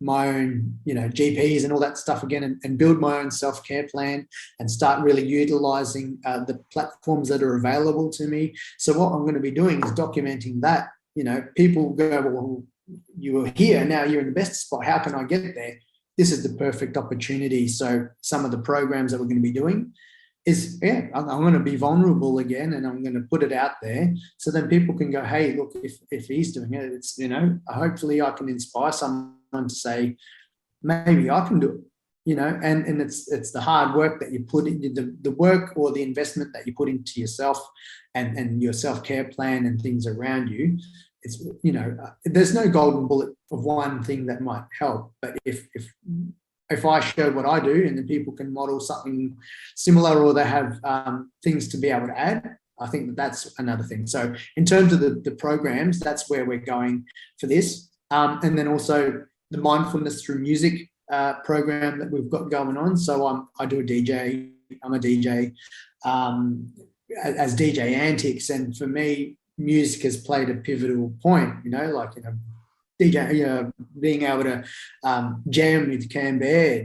my own, GPs and all that stuff again, and build my own self-care plan and start really utilising the platforms that are available to me. So what I'm going to be doing is documenting that. People go, well, you were here, now you're in the best spot. How can I get there? This is the perfect opportunity. So some of the programs that we're going to be doing is, I'm going to be vulnerable again, and I'm going to put it out there so then people can go, hey, look, if he's doing it, it's, hopefully I can inspire someone to say, maybe I can do it, and it's the hard work that you put in, the work or the investment that you put into yourself and your self-care plan and things around you. It's, there's no golden bullet of one thing that might help, but if I show what I do and then people can model something similar, or they have things to be able to add, I think that's another thing. So in terms of the programs, that's where we're going for this. And then also the mindfulness through music program that we've got going on. So I do a DJ. I'm a DJ as DJ Antics. And for me, music has played a pivotal point, DJ, being able to jam with Canberra,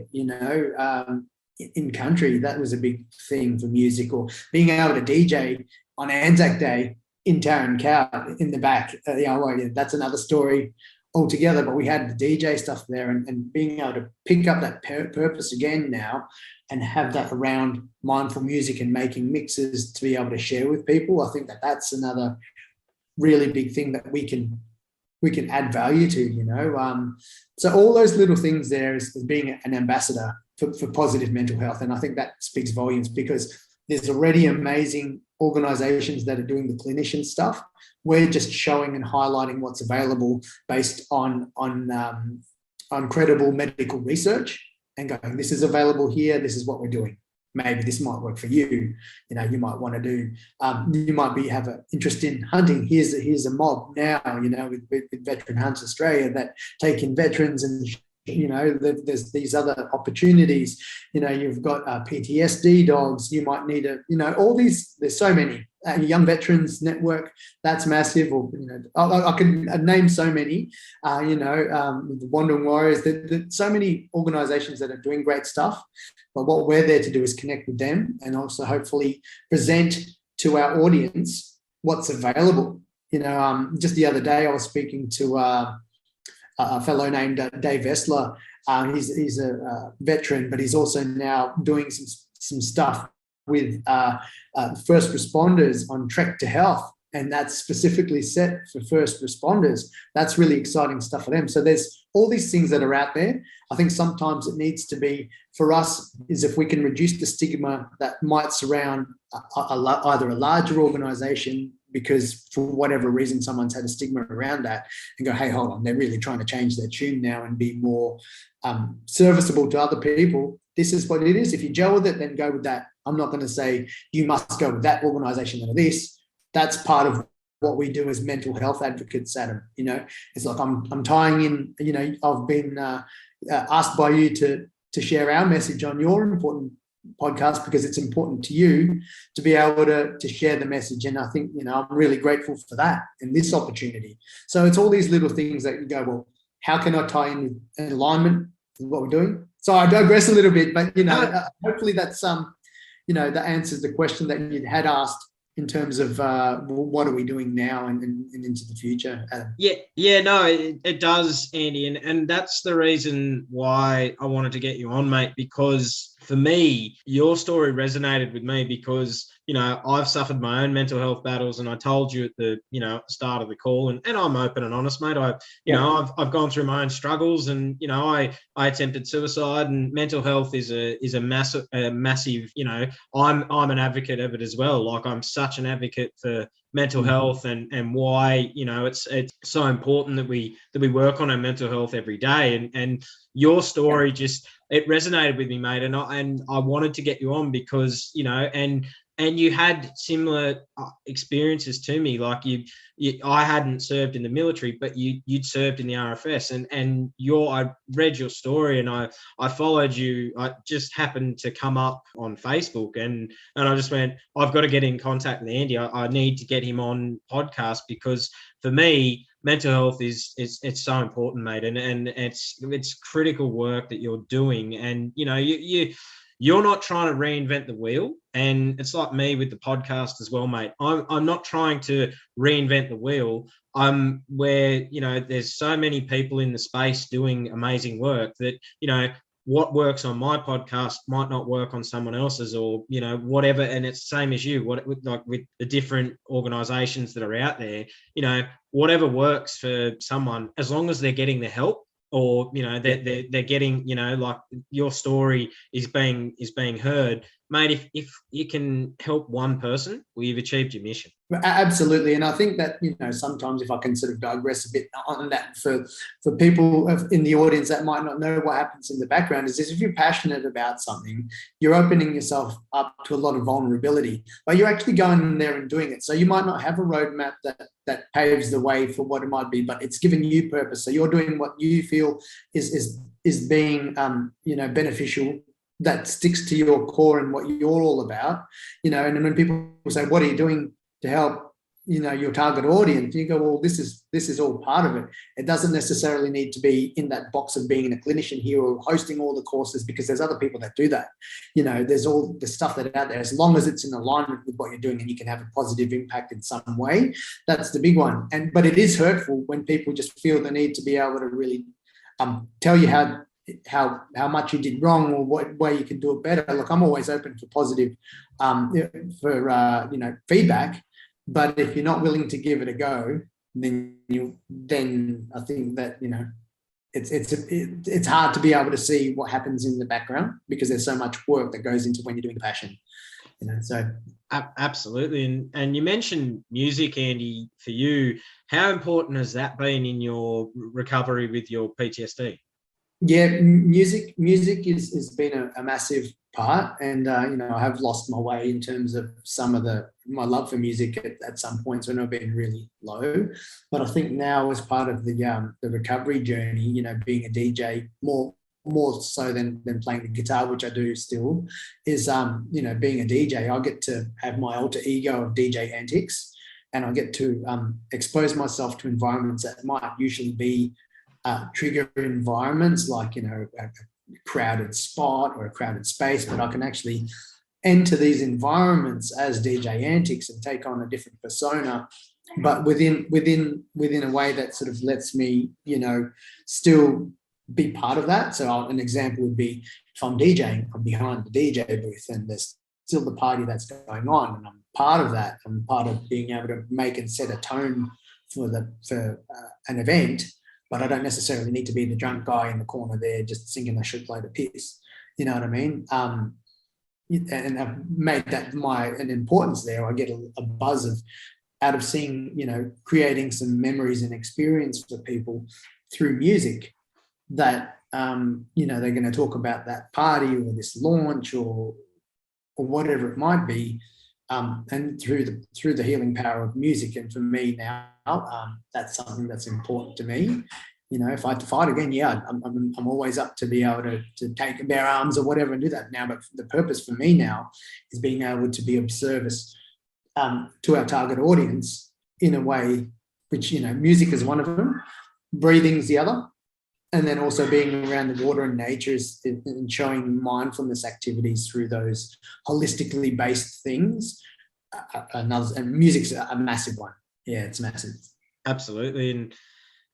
in country, that was a big thing for music. Or being able to DJ on Anzac Day in Taran Cow in the back, that's another story all together, but we had the DJ stuff there, and being able to pick up that purpose again now and have that around mindful music and making mixes to be able to share with people. I think that that's another really big thing that we can add value to, you know. So all those little things there is being an ambassador for positive mental health. And I think that speaks volumes, because there's already amazing organizations that are doing the clinician stuff. We're just showing and highlighting what's available based on credible medical research and going, this is available here, this is what we're doing. Maybe this might work for you. You know, you might want to do, you might have an interest in hunting. Here's a mob now, you know, with Veteran Hunts Australia that take in veterans, and, you know, there's these other opportunities. You know, you've got PTSD dogs. You might need you know, all these, there's so many. Young Veterans Network, that's massive. Or, you know, I can name so many, you know, the Wandering Warriors, there's so many organizations that are doing great stuff. But what we're there to do is connect with them and also hopefully present to our audience what's available. You know, just the other day I was speaking to a fellow named Dave Vessler. He's a veteran, but he's also now doing some stuff with first responders on Trek to Health, and that's specifically set for first responders. That's really exciting stuff for them. So there's all these things that are out there. I think sometimes it needs to be, for us, is if we can reduce the stigma that might surround either a larger organization, because for whatever reason someone's had a stigma around that, and go, hey, hold on, they're really trying to change their tune now and be more serviceable to other people. This is what it is. If you gel with it, then go with that. I'm not going to say you must go with that organization or this. That's part of what we do as mental health advocates, Adam. You know, it's like I'm tying in, you know, I've been asked by you to share our message on your important podcast because it's important to you to be able to share the message. And I think, you know, I'm really grateful for that and this opportunity. So it's all these little things that you go, well, how can I tie in alignment with what we're doing? So I digress a little bit, but, you know, hopefully that's, you know, that answers the question that you had asked in terms of what are we doing now and into the future, Adam? Yeah, no, it does, Andy. And that's the reason why I wanted to get you on, mate, because for me, your story resonated with me because, you know, I've suffered my own mental health battles, and I told you at the, you know, start of the call, and I'm open and honest, mate. I've gone through my own struggles, and, you know, I attempted suicide, and mental health is a massive, you know, I'm an advocate of it as well. Like, I'm such an advocate for mental health and why, you know, it's so important that we work on our mental health every day. And your story just, it resonated with me, mate. And I wanted to get you on because, you know, and you had similar experiences to me. Like I hadn't served in the military, but you'd served in the RFS, and I read your story, and I followed you. I just happened to come up on Facebook, and I just went, I've got to get in contact with Andy. I need to get him on podcast, because for me, mental health is it's so important, mate, and it's critical work that you're doing. And, you know, you're not trying to reinvent the wheel. And it's like me with the podcast as well, mate. I'm not trying to reinvent the wheel. Where, you know, there's so many people in the space doing amazing work that, you know, what works on my podcast might not work on someone else's, or, you know, whatever. And it's the same as you, like with the different organizations that are out there, you know, whatever works for someone, as long as they're getting the help, or, you know, they're getting, you know, like your story is being heard, mate. If you can help one person, well, you've achieved your mission. Absolutely. And I think that, you know, sometimes, if I can sort of digress a bit on that, for people in the audience that might not know what happens in the background, is if you're passionate about something, you're opening yourself up to a lot of vulnerability, but you're actually going in there and doing it. So you might not have a roadmap that paves the way for what it might be, but it's giving you purpose. So you're doing what you feel is being, you know, beneficial, that sticks to your core and what you're all about, you know. And when people say, what are you doing to help? your target audience, you go, well, this is all part of it. It doesn't necessarily need to be in that box of being a clinician here or hosting all the courses, because there's other people that do that. There's all the stuff that out there, as long as it's in alignment with what you're doing and you can have a positive impact in some way. That's the big one. But it is hurtful when people just feel the need to be able to really tell you how much you did wrong or what way you can do it better. Look, I'm always open for positive feedback. But if you're not willing to give it a go, then I think that it's hard to be able to see what happens in the background, because there's so much work that goes into when you're doing passion. So absolutely. And you mentioned music, Andy. For you, how important has that been in your recovery with your PTSD? Yeah, music has been a massive part, and I have lost my way in terms of my love for music at some points when I've been really low. But I think now, as part of the recovery journey, being a DJ more so than playing the guitar, which I do still, is being a DJ, I get to have my alter ego of DJ antics, and I get to expose myself to environments that might usually be trigger environments, like a crowded spot or a crowded space, but I can actually enter these environments as DJ antics and take on a different persona, but within a way that sort of lets me still be part of that. So an example would be, if I'm DJing, I'm behind the DJ booth and there's still the party that's going on, and I'm part of that. I'm part of being able to make and set a tone for an event. But I don't necessarily need to be the drunk guy in the corner there just singing a shitload of piss. You know what I mean? And I've made that an importance there. I get a buzz out of seeing, creating some memories and experience for people through music that, they're going to talk about that party or this launch or whatever it might be. And through the healing power of music. And for me now, that's something that's important to me. If I had to fight again, yeah, I'm always up to be able to take bare arms or whatever and do that now. But the purpose for me now is being able to be of service to our target audience in a way which, music is one of them, breathing's the other, and then also being around the water and nature and showing mindfulness activities through those holistically based things. And music's a massive one. Yeah, it's massive. Absolutely. And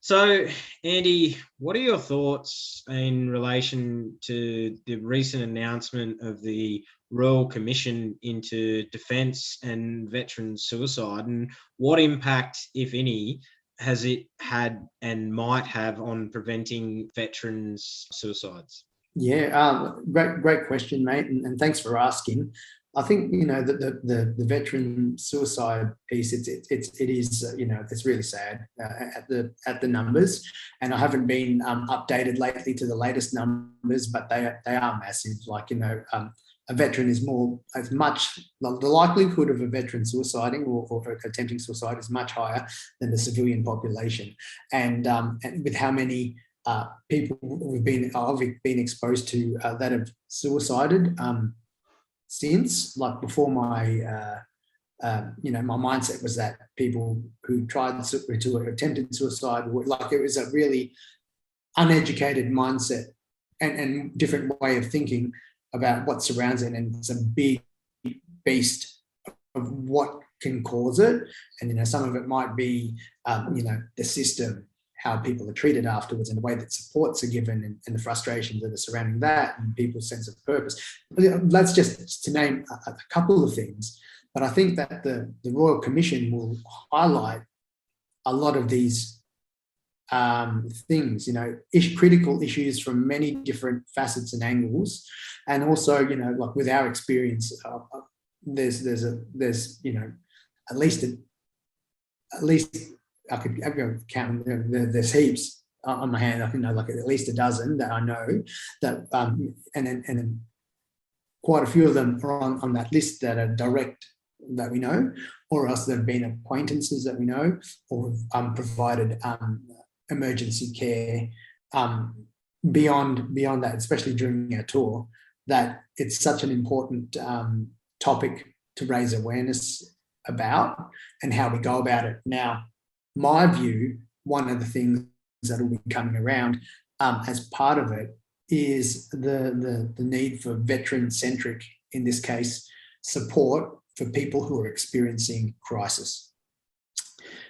so, Andy, what are your thoughts in relation to the recent announcement of the Royal Commission into Defence and Veteran Suicide, and what impact, if any, has it had and might have on preventing veterans' suicides? Yeah, great question, mate, and thanks for asking. I think the veteran suicide piece. It is it's really sad at the numbers, and I haven't been updated lately to the latest numbers, but they are massive. Like a veteran is the likelihood of a veteran suiciding or attempting suicide is much higher than the civilian population, and with how many people I've been exposed to that have suicided. Since, like, before my my mindset was that people who attempted suicide were, like, it was a really uneducated mindset and different way of thinking about what surrounds it, and it's a big beast of what can cause it. And some of it might be the system, how people are treated afterwards, and the way that supports are given, and the frustrations that are surrounding that, and people's sense of purpose. That's just to name a couple of things. But I think that the Royal Commission will highlight a lot of these things, critical issues from many different facets and angles. And also, like with our experience, there's at least I could count. There's heaps on my hand. I think like at least a dozen that I know that, and then quite a few of them are on that list that are direct that we know, or else they've been acquaintances that we know, or provided emergency care. Beyond that, especially during our tour, that it's such an important topic to raise awareness about and how we go about it. Now, my view, one of the things that will be coming around as part of it is the need for veteran-centric, in this case, support for people who are experiencing crisis.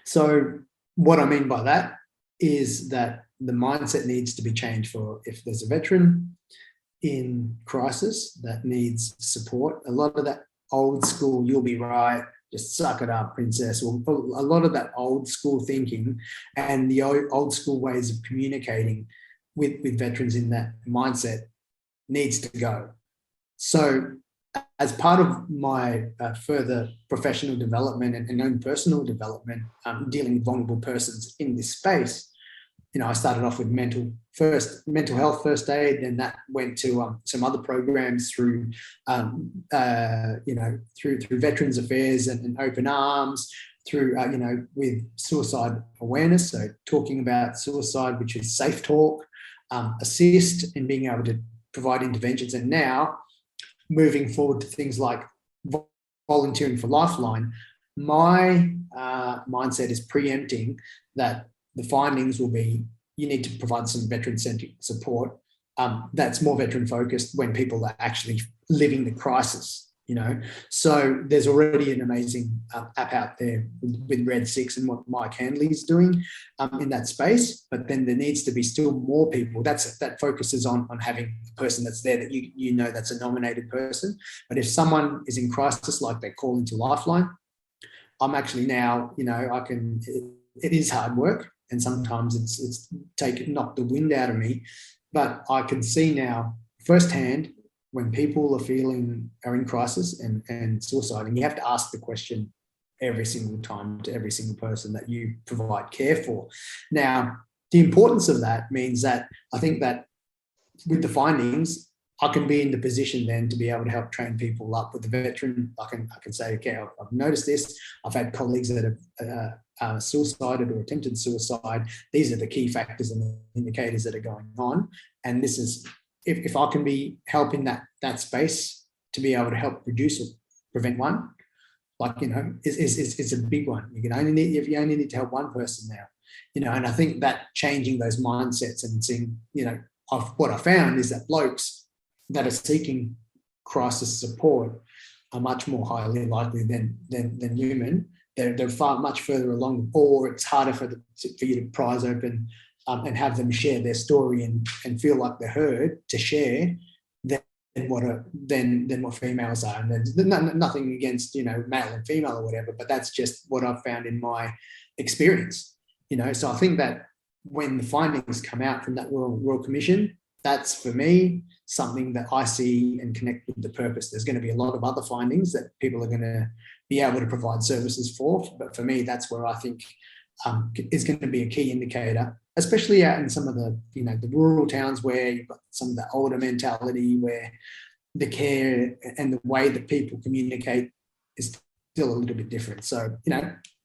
So what I mean by that is that the mindset needs to be changed for if there's a veteran in crisis that needs support. A lot of that old school, you'll be right, just suck it up, princess. Well, a lot of that old school thinking and the old school ways of communicating with veterans in that mindset needs to go. So as part of my further professional development and own personal development, dealing with vulnerable persons in this space, I started off with mental health first aid, then that went to some other programs through, through Veterans Affairs and Open Arms, through, with suicide awareness, so talking about suicide, which is safe talk, assist in being able to provide interventions, and now moving forward to things like volunteering for Lifeline. My mindset is preempting that the findings will be, you need to provide some veteran-centric support that's more veteran-focused when people are actually living the crisis, So there's already an amazing app out there with Red 6 and what Mike Handley's doing in that space, but then there needs to be still more people. That focuses on having a person that's there that that's a nominated person. But if someone is in crisis, like they call into Lifeline, I'm actually now, it is hard work, and sometimes it's knocked the wind out of me, but I can see now firsthand when people are in crisis and suicide, and you have to ask the question every single time to every single person that you provide care for. Now, the importance of that means that I think that with the findings, I can be in the position then to be able to help train people up with the veteran. I can say, okay, I've noticed this. I've had colleagues that have suicided or attempted suicide. These are the key factors and the indicators that are going on. And this is, if I can be helping that space to be able to help reduce or prevent one, it's a big one. You only need to help one person now, and I think that changing those mindsets and seeing, what I found is that blokes that are seeking crisis support are much more highly likely than women. They're far much further along, or it's harder for you to prise open and have them share their story and feel like they're heard to share than what females are. And there's nothing against male and female or whatever, but that's just what I've found in my experience. So I think that when the findings come out from that Royal Commission, that's for me something that I see and connect with the purpose. There's going to be a lot of other findings that people are going to be able to provide services for, but for me, that's where I think is going to be a key indicator, especially out in some of the the rural towns where you've got some of the older mentality, where the care and the way that people communicate is still a little bit different. So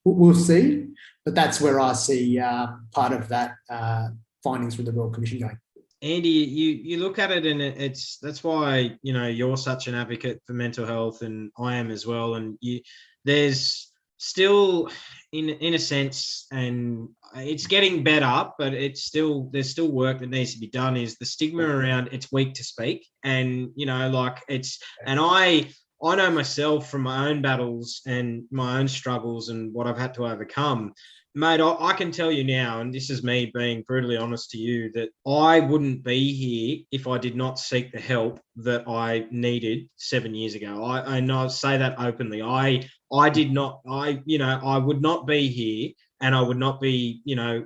we'll see, but that's where I see part of that findings with the Royal Commission going. Andy, you look at it, and that's why you're such an advocate for mental health, and I am as well. And there's still, in a sense, and it's getting better, but there's still work that needs to be done. Is the stigma around it's weak to speak, and and I know myself from my own battles and my own struggles and what I've had to overcome. Mate, I can tell you now, and this is me being brutally honest to you, that I wouldn't be here if I did not seek the help that I needed 7 years ago. I know, say that openly. I would not be here, and I would not be,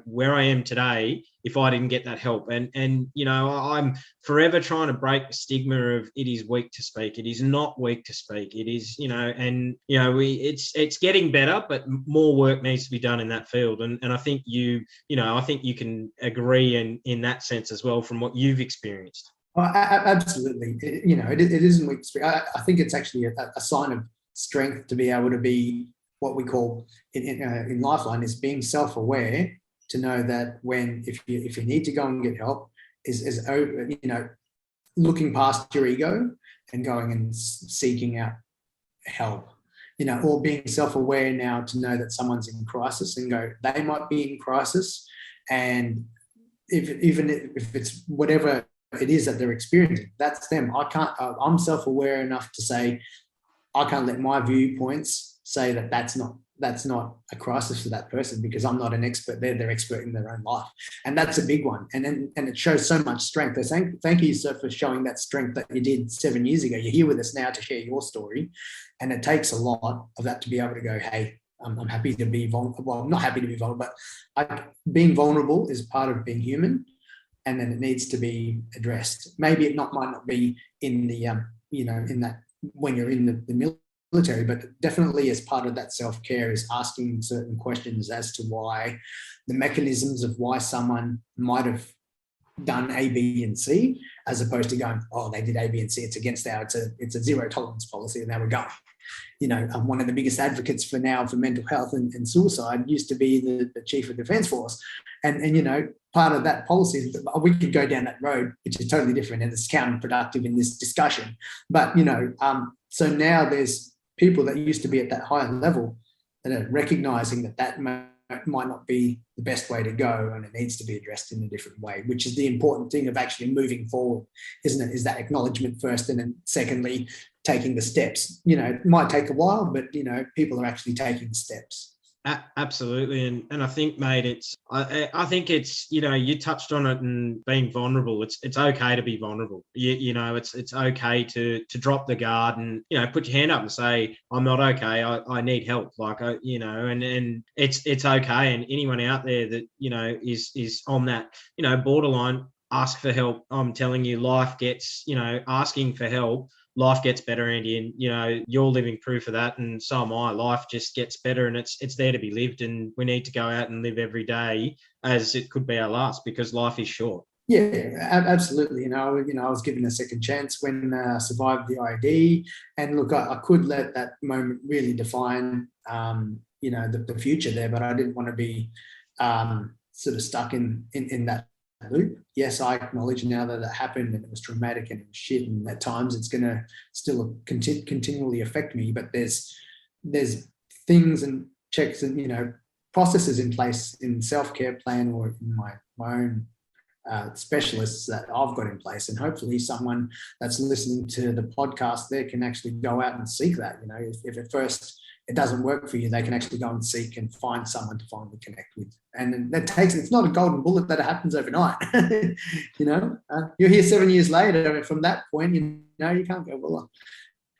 where I am today if I didn't get that help. And I'm forever trying to break the stigma of it is weak to speak. It is not weak to speak. It is, it's getting better, but more work needs to be done in that field. And I think I think you can agree in that sense as well from what you've experienced. Absolutely. It isn't weak to speak. I think it's actually a sign of strength to be able to be what we call in Lifeline is being self-aware, to know that if you need to go and get help, is looking past your ego and going and seeking out help. or being self-aware now to know that someone's in crisis and go, they might be in crisis. And even if it's whatever it is that they're experiencing, that's them. I'm self-aware enough to say, I can't let my viewpoints say that that's not a crisis for that person, because I'm not an expert. They're expert in their own life. And that's a big one. And it shows so much strength. Thank you, sir, for showing that strength that you did 7 years ago. You're here with us now to share your story. And it takes a lot of that to be able to go, hey, I'm happy to be vulnerable. Well, I'm not happy to be vulnerable, but being vulnerable is part of being human. And then it needs to be addressed. Maybe it might not be in the, in that, when you're in the military, but definitely as part of that self-care is asking certain questions as to why, the mechanisms of why someone might have done A, B, and C, as opposed to going, oh, they did A, B, and C. It's against it's a zero tolerance policy, and now we're going. I'm one of the biggest advocates for mental health and suicide used to be the Chief of Defence Force. And part of that policy is that we could go down that road, which is totally different and it's counterproductive in this discussion. But, so now there's people that used to be at that higher level that are recognising that might not be the best way to go, and it needs to be addressed in a different way, which is the important thing of actually moving forward, isn't it? Is that acknowledgement first, and then secondly, taking the steps. It might take a while, but people are actually taking the steps. Absolutely, and I think, mate, I think it's you touched on it, and being vulnerable. It's okay to be vulnerable. It's okay to drop the guard and put your hand up and say, I'm not okay. I need help. And it's okay. And anyone out there that is on that borderline, ask for help. I'm telling you, life gets asking for help. Life gets better, Andy, and you're living proof of that, and so am I. Life just gets better, and it's there to be lived, and we need to go out and live every day as it could be our last, because life is short. Yeah, absolutely. I was given a second chance when I survived the ID, and look, I could let that moment really define the future there, but I didn't want to be sort of stuck in that loop. Yes, I acknowledge now that it happened and it was traumatic and it was shit, and at times it's going to still continually affect me, but there's things and checks and processes in place in self-care plan or in my own specialists that I've got in place, and hopefully someone that's listening to the podcast there can actually go out and seek that. If at first it doesn't work for you, they can actually go and seek and find someone to finally connect with. And it's not a golden bullet that happens overnight. You're here 7 years later, and from that point, you can't go, well,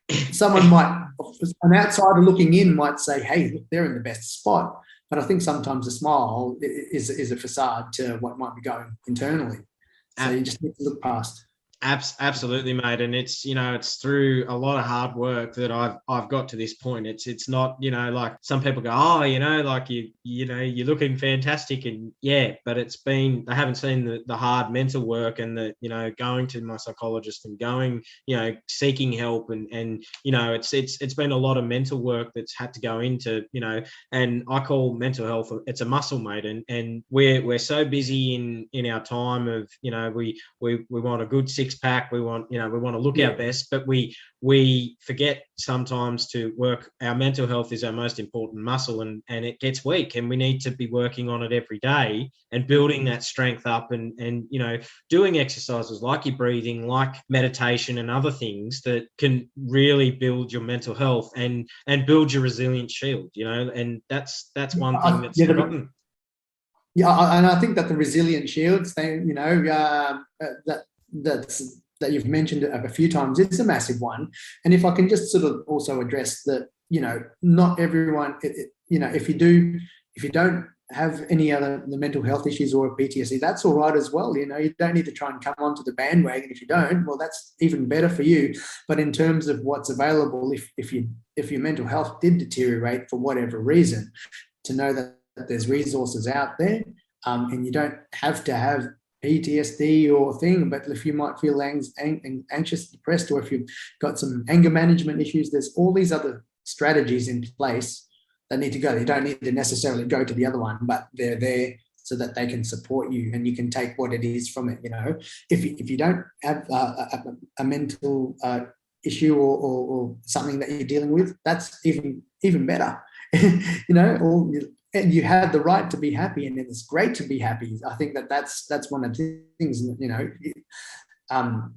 an outsider looking in might say, hey, look, they're in the best spot. But I think sometimes a smile is a facade to what might be going internally. So you just need to look past. Absolutely, mate. And it's it's through a lot of hard work that I've got to this point. It's not like some people go, oh, like you're looking fantastic, and yeah, but it's been, they haven't seen the hard mental work and the going to my psychologist and going seeking help, and it's been a lot of mental work that's had to go into and I call mental health, it's a muscle, mate, and we're so busy in our time of we want a good six-pack, we want to look our best, but we forget sometimes to work. Our mental health is our most important muscle, and it gets weak, and we need to be working on it every day and building that strength up, and doing exercises like your breathing, like meditation and other things that can really build your mental health and build your resilient shield, and that's one thing that's forgotten. Yeah, and I think that the resilient shields thing, that you've mentioned a few times, is a massive one. And if I can just sort of also address that, not everyone, if you don't have any other the mental health issues or PTSD, that's all right as well. You don't need to try and come onto the bandwagon. If you don't, well, that's even better for you. But in terms of what's available, if your mental health did deteriorate for whatever reason, to know that there's resources out there, and you don't have to have PTSD or thing, but if you might feel anxious, depressed, or if you've got some anger management issues, there's all these other strategies in place that need to go. You don't need to necessarily go to the other one, but they're there so that they can support you, and you can take what it is from it. If you don't have a mental issue or something that you're dealing with, that's even even better. And you have the right to be happy, and it's great to be happy. I think that's one of the things,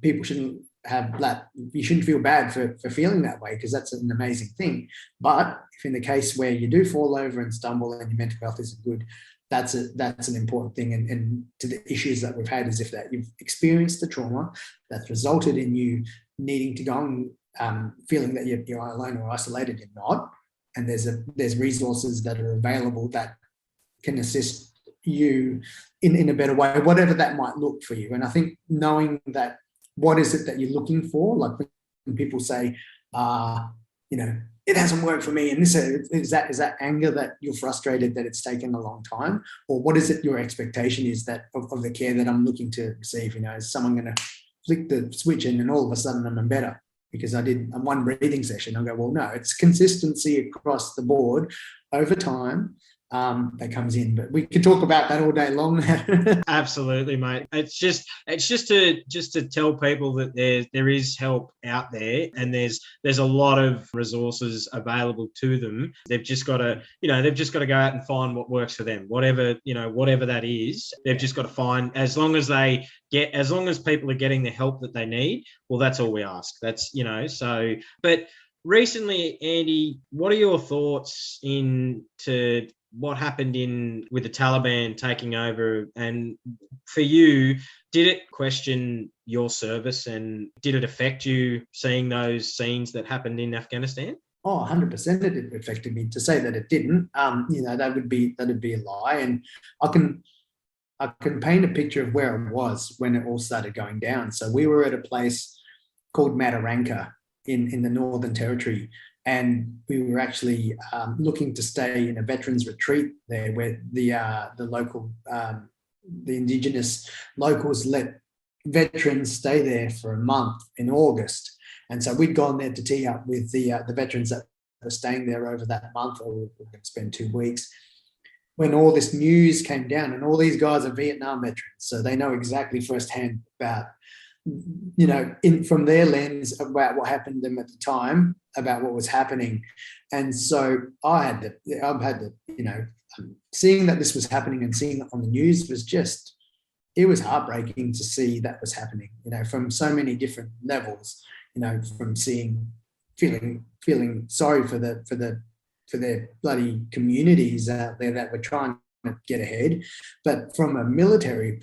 people shouldn't have that. You shouldn't feel bad for feeling that way, because that's an amazing thing. But if in the case where you do fall over and stumble and your mental health isn't good, that's an important thing. And to the issues that we've had is if that you've experienced the trauma that's resulted in you needing to go and feeling that you're alone or isolated, you're not. And there's resources that are available that can assist you in a better way, whatever that might look for you. And I think knowing that, what is it that you're looking for? Like when people say, it hasn't worked for me, and this is that anger that you're frustrated that it's taken a long time, or what is it your expectation is that of the care that I'm looking to receive? Is someone going to flick the switch and then all of a sudden I'm better because I did one breathing session? I'll go, well, no, it's consistency across the board over time that comes in. But we could talk about that all day long. Absolutely, mate. It's just to tell people that there is help out there, and there's a lot of resources available to them. They've just got to go out and find what works for them, whatever that is. They've just got to find, as long as people are getting the help that they need. Well, that's all we ask. That's so. But recently, Andy, what are your thoughts into what happened with the Taliban taking over? And for you, did it question your service, and did it affect you seeing those scenes that happened in Afghanistan? Oh, 100% it affected me. To say that it didn't, that'd be a lie. And I can paint a picture of where it was when it all started going down. So we were at a place called Mataranka in the Northern Territory. And we were actually looking to stay in a veterans retreat there, where the local, the Indigenous locals let veterans stay there for a month in August. And so we'd gone there to tee up with the veterans that were staying there over that month, or we were going to spend 2 weeks, when all this news came down. And all these guys are Vietnam veterans, so they know exactly firsthand about, from their lens about what happened to them at the time, about what was happening. And so I've had to, seeing that this was happening and seeing it on the news it was heartbreaking to see that was happening, from so many different levels, from feeling sorry for their bloody communities out there that were trying to get ahead. But from a military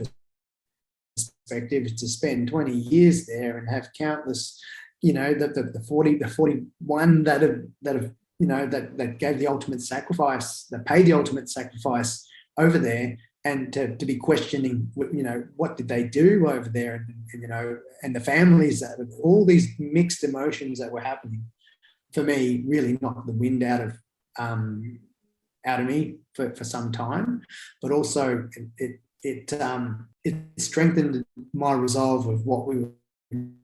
perspective, to spend 20 years there and have countless, the 41 that gave the ultimate sacrifice, that paid the ultimate sacrifice over there, and to be questioning, what did they do over there, and the families, that all these mixed emotions that were happening, for me, really knocked the wind out of me for some time. But also it strengthened my resolve of what we were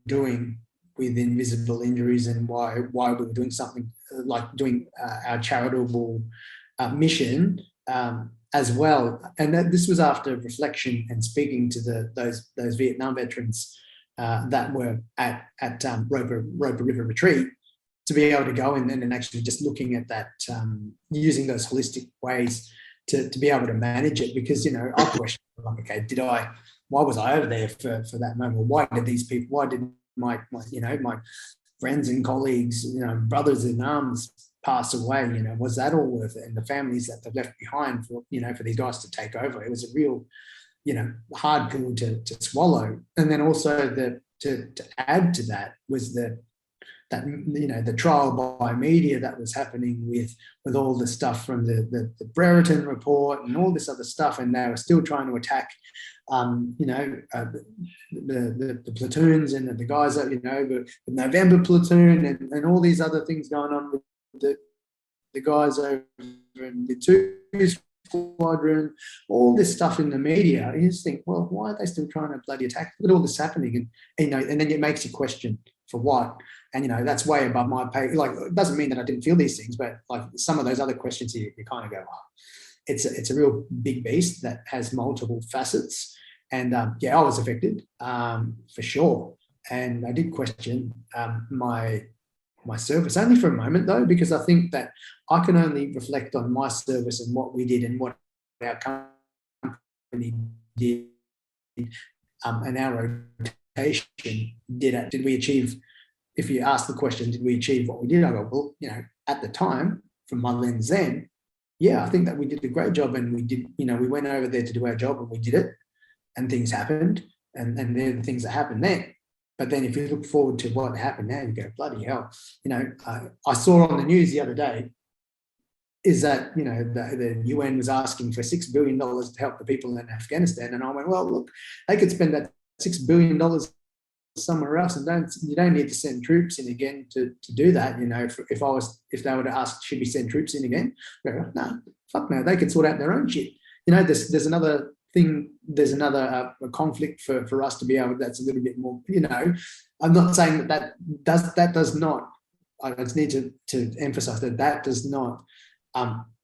doing with invisible injuries, and why we were doing something like doing our charitable mission as well. And this was after reflection and speaking to those Vietnam veterans that were at Roper River Retreat, to be able to go in and actually just looking at that, using those holistic ways to be able to manage it. Because, I question, like, okay, why was I over there for that moment? Why did my friends and colleagues, brothers in arms pass away? Was that all worth it? And the families that they've left behind for these guys to take over, it was a real, hard pill to swallow. And then also to add to that was the trial by media that was happening with all the stuff from the Brereton report and all this other stuff, and they were still trying to attack the platoons and the guys that the November platoon and all these other things going on with the guys over in the 2 squadron, all this stuff in the media. You just think, well, why are they still trying to bloody attack? Look at all this happening, and then it makes you question, for what? And that's way above my pay. Like, it doesn't mean that I didn't feel these things, but like some of those other questions, you kind of go, oh, it's a real big beast that has multiple facets. And I was affected for sure, and I did question my my service, only for a moment though, because I think that I can only reflect on my service and what we did and what our company did, and our rotation did we achieve. If you ask the question, did we achieve what we did? I go, well, at the time, from my lens then, yeah, I think that we did a great job, and we did, we went over there to do our job and we did it, and things happened, and they're the things that happened then. But then if you look forward to what happened now, you go, bloody hell. I saw on the news the other day is that, the UN was asking for $6 billion to help the people in Afghanistan. And I went, well, look, they could spend that $6 billion somewhere else, and you don't need to send troops in again to do that. If they were to ask, should we send troops in again? No, fuck no, they could sort out their own shit. There's another thing, there's another conflict for us to be able, that's a little bit more, I'm not saying that does not, I just need to emphasize that does not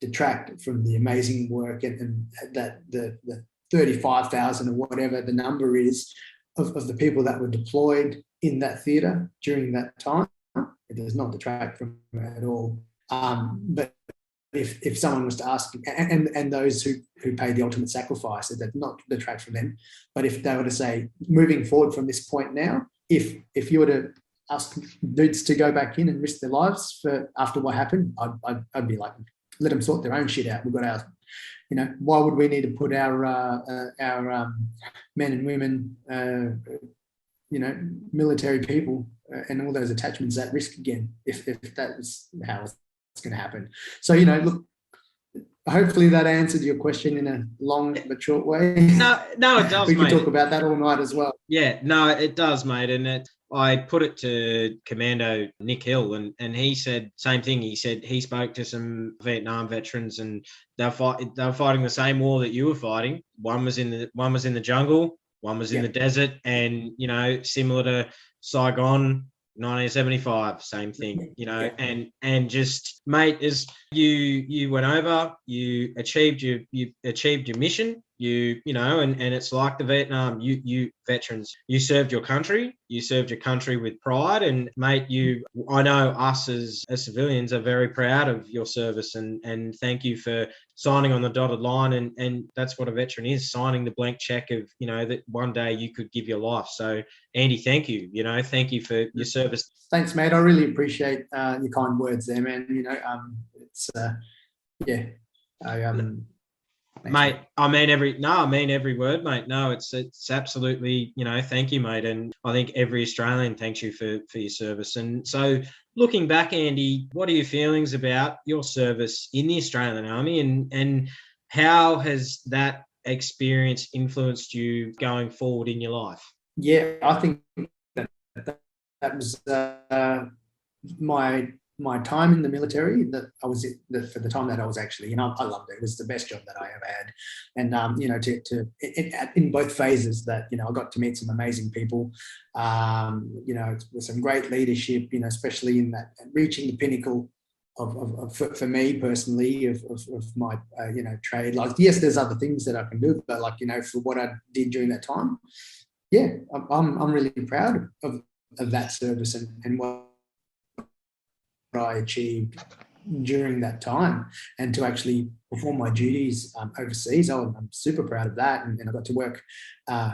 detract from the amazing work and that the 35,000 or whatever the number is of the people that were deployed in that theatre during that time. It does not detract from it at all. But if someone was to ask, and those who paid the ultimate sacrifice, it does not detract from them. But if they were to say, moving forward from this point now, if you were to ask dudes to go back in and risk their lives after what happened, I'd be like, let them sort their own shit out. We've got our, why would we need to put our men and women, military people and all those attachments at risk again, if that was how it's going to happen. So, look, hopefully that answered your question in a long but short way. No, it does, we mate. can talk about that all night as well. Yeah, no, it does, mate. And I put it to Commando Nick Hill, and he said same thing. He said he spoke to some Vietnam veterans, and they were fighting the same war that you were fighting. One was in the jungle, one was in the desert, and similar to Saigon, 1975, same thing. And just, mate, as you went over, you achieved your mission. And it's like the Vietnam, you veterans, you served your country with pride, and mate, I know us as civilians are very proud of your service, and thank you for signing on the dotted line, and that's what a veteran is, signing the blank check of, that one day you could give your life. So Andy, thank you, thank you for your service. Thanks, mate. I really appreciate your kind words there, man. It's Thanks, mate. I mean every word, mate. No, it's absolutely, thank you, mate. And I think every Australian thanks you for your service. And so looking back, Andy, what are your feelings about your service in the Australian Army, and how has that experience influenced you going forward in your life? Yeah, I think that was my time in the military, that I was for the time that I was actually, I loved it. It was the best job that I ever had. And, in both phases that, I got to meet some amazing people, with some great leadership, especially in that, reaching the pinnacle of for me personally, of my, trade. Like, yes, there's other things that I can do, but like, for what I did during that time, yeah, I'm really proud of that service and what I achieved during that time, and to actually perform my duties overseas. I'm super proud of that, and I got to work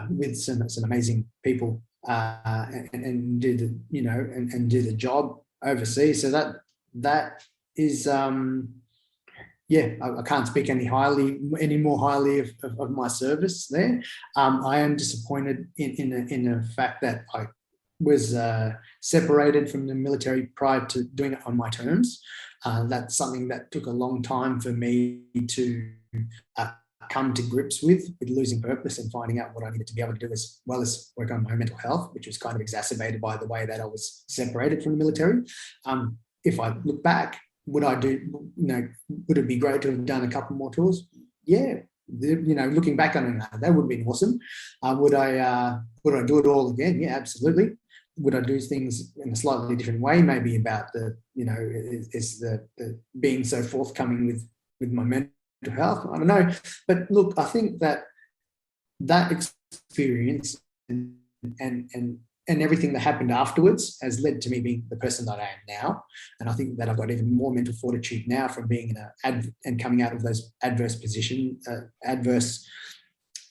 with some amazing people and do the and do the job overseas. So that is I can't speak any more highly of my service there. I am disappointed in the fact that I was separated from the military prior to doing it on my terms. That's something that took a long time for me to come to grips with losing purpose and finding out what I needed to be able to do, as well as work on my mental health, which was kind of exacerbated by the way that I was separated from the military. If I look back, would it be great to have done a couple more tours? Yeah. Looking back on it, that would have been awesome. Would I do it all again? Yeah, absolutely. Would I do things in a slightly different way? Maybe about the being so forthcoming with my mental health. I don't know. But look, I think that experience and and everything that happened afterwards has led to me being the person that I am now. And I think that I've got even more mental fortitude now from being and coming out of those adverse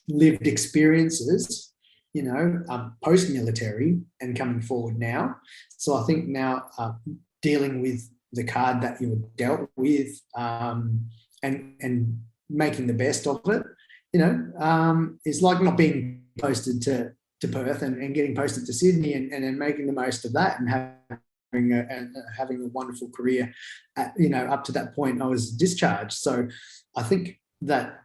lived experiences, post-military and coming forward now. So I think now dealing with the card that you were dealt with and making the best of it, it's like not being posted to Perth and getting posted to Sydney and then making the most of that and having a wonderful career. Up to that point, I was discharged. So I think that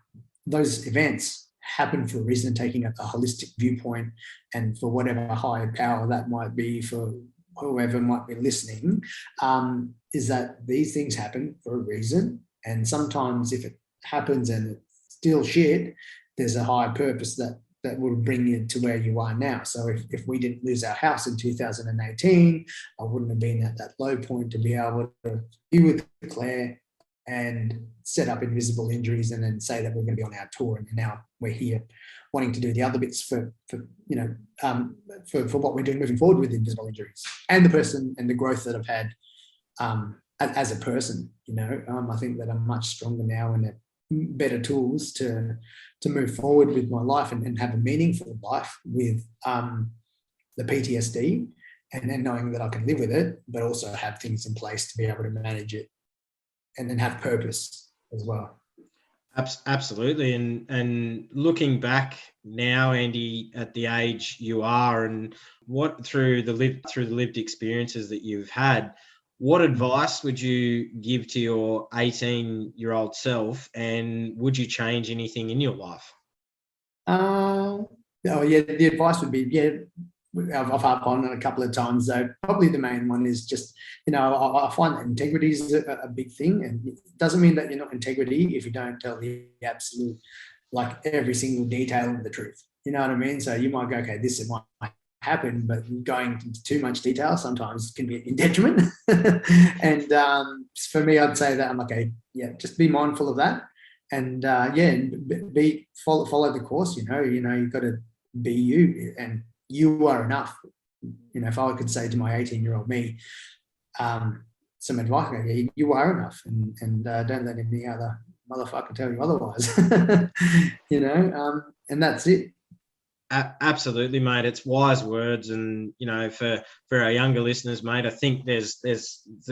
those events happen for a reason, taking a holistic viewpoint, and for whatever higher power that might be for whoever might be listening, is that these things happen for a reason. And sometimes if it happens and it's still shit, there's a higher purpose that will bring you to where you are now. So if we didn't lose our house in 2018, I wouldn't have been at that low point to be able to be with Claire and set up Invisible Injuries and then say that we're going to be on our tour. And now we're here wanting to do the other bits for what we're doing moving forward with Invisible Injuries and the person and the growth that I've had as a person. I think that I'm much stronger now and have better tools to move forward with my life and have a meaningful life with the PTSD and then knowing that I can live with it, but also have things in place to be able to manage it and then have purpose as well. Absolutely. And looking back now, Andy, at the age you are and what through the lived experiences that you've had, what advice would you give to your 18-year-old self, and would you change anything in your life? The advice would be, I've harped on it a couple of times, though. Probably the main one is just, I find that integrity is a big thing, and it doesn't mean that you're not integrity if you don't tell the absolute, like every single detail of the truth. You know what I mean? So you might go, okay, this might happen, but going into too much detail sometimes can be in detriment. And for me, I'd say that I'm okay, just be mindful of that, and follow the course. You've got to be you, and you are enough. If I could say to my 18-year-old me some advice, you are enough, and don't let any other motherfucker tell you otherwise. And that's it. Absolutely, mate. It's wise words, and for our younger listeners, mate, I think there's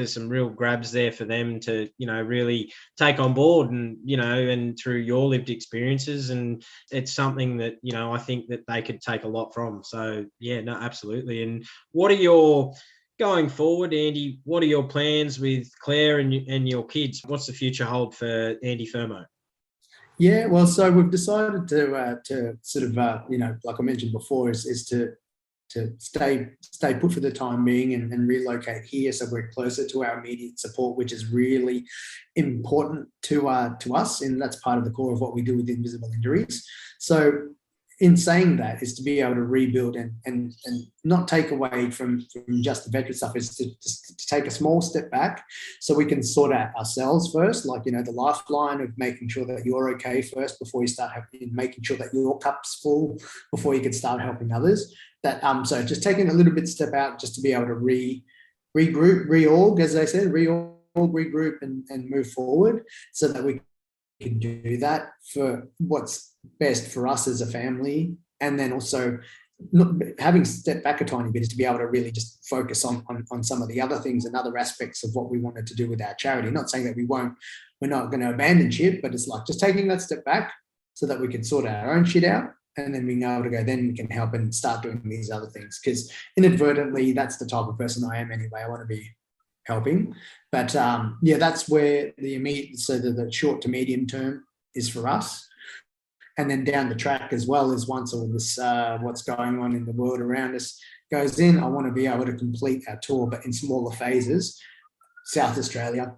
some real grabs there for them to really take on board, and and through your lived experiences, and it's something that I think that they could take a lot from. So absolutely. And what are your going forward, Andy? What are your plans with Claire and your kids? What's the future hold for Andy Fermo? Yeah, well, so we've decided to sort of, like I mentioned before, is to stay put for the time being and relocate here, so we're closer to our immediate support, which is really important to us, and that's part of the core of what we do with Invisible Injuries. So in saying that is to be able to rebuild and not take away from just the veteran stuff, is to take a small step back so we can sort out ourselves first, like, the lifeline of making sure that you're okay first before you start making sure that your cup's full before you can start helping others. So just taking a little bit step out just to be able to regroup, reorg, as they said, regroup and move forward, so that we can do that for what's best for us as a family. And then also not having stepped back a tiny bit is to be able to really just focus on some of the other things and other aspects of what we wanted to do with our charity. Not saying that we're not going to abandon shit, but it's like just taking that step back so that we can sort our own shit out, and then being able to go, then we can help and start doing these other things. Because inadvertently, that's the type of person I am anyway. I want to be helping. But that's where the immediate, so the short to medium term is for us. And then down the track as well, as once all this, what's going on in the world around us goes in, I want to be able to complete our tour, but in smaller phases. South Australia,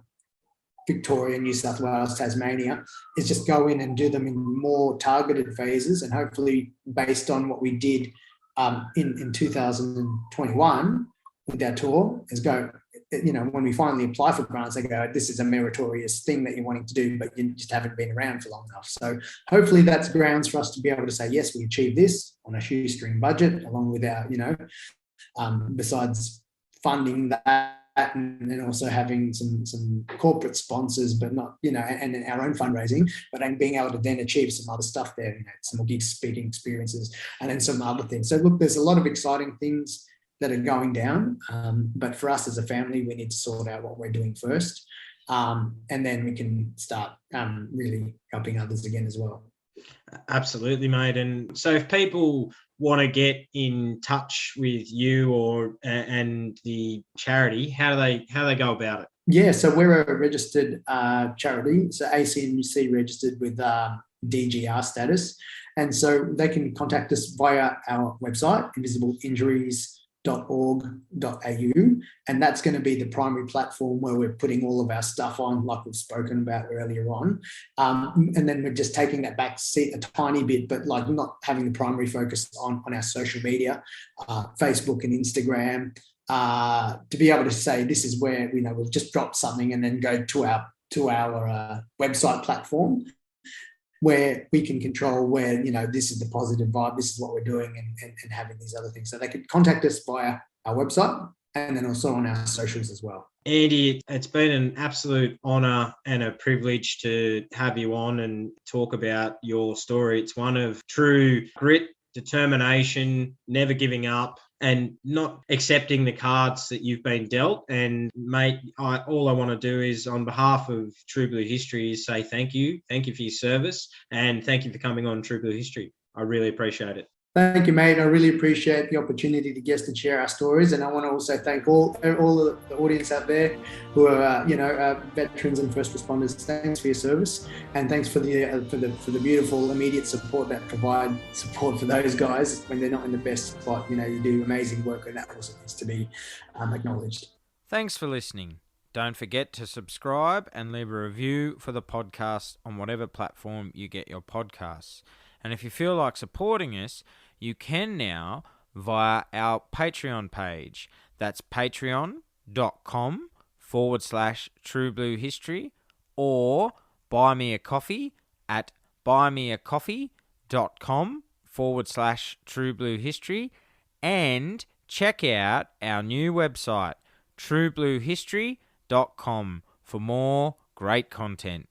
Victoria, New South Wales, Tasmania, is just go in and do them in more targeted phases, and hopefully based on what we did in 2021 with our tour, is go, when we finally apply for grants, they go, this is a meritorious thing that you're wanting to do, but you just haven't been around for long enough. So hopefully that's grounds for us to be able to say, yes, we achieved this on a shoestring budget, along with our, besides funding that, and then also having some corporate sponsors, but not, and our own fundraising, but then being able to then achieve some other stuff there, some more gig speaking experiences, and then some other things. So look, there's a lot of exciting things that are going down, but for us as a family, we need to sort out what we're doing first, and then we can start really helping others again as well. Absolutely, mate. And so if people want to get in touch with you and the charity, how do they go about it? Yeah, so we're a registered charity, so ACNUC registered with DGR status, and so they can contact us via our website, invisibleinjuries.org.au, and that's going to be the primary platform where we're putting all of our stuff on, like we've spoken about earlier on, and then we're just taking that back seat a tiny bit, but like not having the primary focus on our social media, Facebook and Instagram, to be able to say this is where we've just dropped something, and then go to our website platform where we can control where this is the positive vibe, this is what we're doing, and having these other things. So they could contact us via our website and then also on our socials as well. Andy, it's been an absolute honour and a privilege to have you on and talk about your story. It's one of true grit, determination, never giving up, and not accepting the cards that you've been dealt. And mate, all I want to do is, on behalf of True Blue History, is say thank you. Thank you for your service, and thank you for coming on True Blue History. I really appreciate it. Thank you, mate. I really appreciate the opportunity to guest and share our stories. And I want to also thank all the audience out there who are, veterans and first responders. Thanks for your service, and thanks for the beautiful immediate support that provide support for those guys when they're not in the best spot. You do amazing work, and that also needs to be acknowledged. Thanks for listening. Don't forget to subscribe and leave a review for the podcast on whatever platform you get your podcasts. And if you feel like supporting us, you can now via our Patreon page. That's patreon.com/True Blue History, or buy me a coffee at buymeacoffee.com/True Blue History, and check out our new website, truebluehistory.com, for more great content.